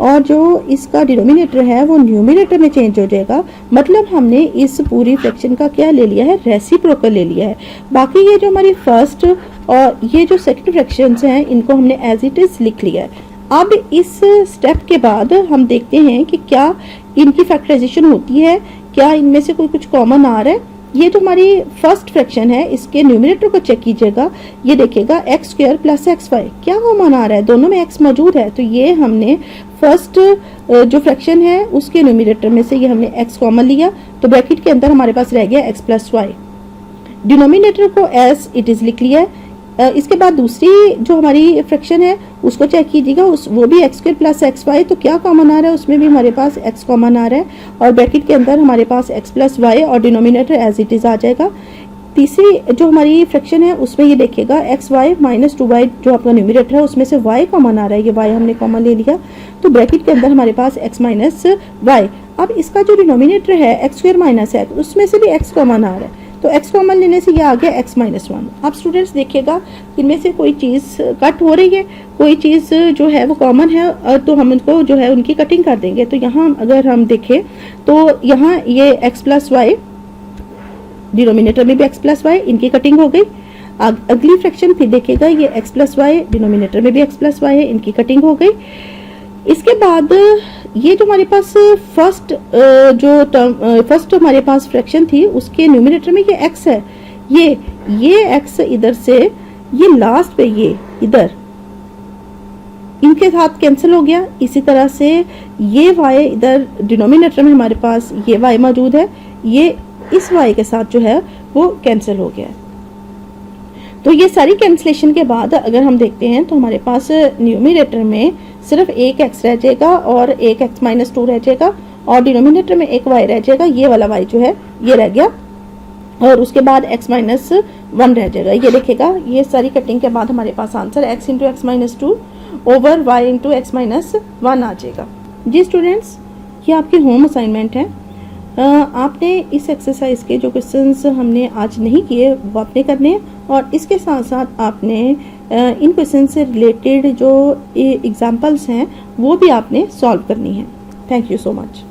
S1: और जो इसका डिनोमिनेटर है वो न्यूमिनेटर में चेंज हो जाएगा। मतलब हमने इस पूरी फ्रैक्शन का क्या ले लिया है, रेसिप्रोकल ले लिया है। बाकी ये जो हमारी फर्स्ट और ये जो सेकंड फ्रैक्शंस हैं इनको हमने एज इट इज लिख लिया है। अब इस स्टेप के बाद हम देखते हैं कि क्या इनकी फैक्टराइजेशन होती है, क्या इनमें से कोई कुछ कॉमन आ रहा है। ये जो हमारी फर्स्ट फ्रैक्शन है इसके न्यूमिनेटर को चेक कीजिएगा, ये देखिएगा x square plus x y, क्या कॉमन आ रहा है, दोनों में एक्स मौजूद है। तो ये हमने फर्स्ट जो फ्रैक्शन है उसके न्यूमिनेटर में से ये हमने एक्स कॉमन लिया तो ब्रैकेट के अंदर हमारे पास रह गया एक्स प्लस वाई। डिनोमिनेटर को एज इट इज लिख लिया है। इसके बाद दूसरी जो हमारी फ्रैक्शन है उसको चेक कीजिएगा, वो भी x square plus x y, तो क्या कॉमन आ रहा है, उसमें भी हमारे पास एक्स कॉमन आ रहा है और ब्रैकेट के अंदर हमारे पास एक्स प्लस वाई और डिनोमिनेटर एज इट इज आ जाएगा। तीसरी जो हमारी फ्रैक्शन है उसमें ये देखिएगा एक्स वाई माइनस 2y जो अपना न्यूमिनेटर है उसमें से y कॉमन आ रहा है, ये y हमने कॉमन ले लिया तो ब्रैकेट के अंदर हमारे पास x माइनस वाई। अब इसका जो डिनोमिनेटर है एक्स स्क्वायर माइनस एक्स उसमें से भी x कॉमन आ रहा है तो x कॉमन लेने से ये आ गया x माइनस 1। अब स्टूडेंट्स देखिएगा इनमें से कोई चीज़ कट हो रही है, कोई चीज़ जो है वो कॉमन है तो हम उनको जो है उनकी कटिंग कर देंगे। तो यहाँ अगर हम देखें तो यहाँ ये x प्लस वाई, डिनोमिनेटर में भी x प्लस वाई, इनकी कटिंग हो गई। अगली फ्रैक्शन फिर देखिएगा ये x प्लस वाई, डिनोमिनेटर में भी x प्लस वाई है, इनकी कटिंग हो गई। इसके बाद ये जो हमारे पास फर्स्ट हमारे पास फ्रैक्शन थी उसके न्यूमिनेटर में ये x है, ये x इधर से ये लास्ट पे ये इधर इनके साथ कैंसिल हो गया। इसी तरह से ये y इधर डिनोमिनेटर में हमारे पास ये y मौजूद है, ये इस y के साथ जो है वो कैंसिल हो गया। तो ये सारी कैंसिलेशन के बाद अगर हम देखते हैं तो हमारे पास न्यूमिनेटर में सिर्फ एक x रह जाएगा और एक x माइनस 2 रह जाएगा और डिनोमिनेटर में एक y रह जाएगा, ये वाला y जो है ये रह गया और उसके बाद x माइनस 1 रह जाएगा। ये देखिएगा ये सारी कटिंग के बाद हमारे पास answer x into X minus 2 over y into X minus 1 आ जाएगा। जी स्टूडेंट्स, ये आपकी होम असाइनमेंट है। आपने इस एक्सरसाइज के जो क्वेश्चंस हमने आज नहीं किए वो आपने करने हैं और इसके साथ साथ आपने इन क्वेश्चन से रिलेटेड जो एग्जांपल्स हैं वो भी आपने सॉल्व करनी है। Thank you so much.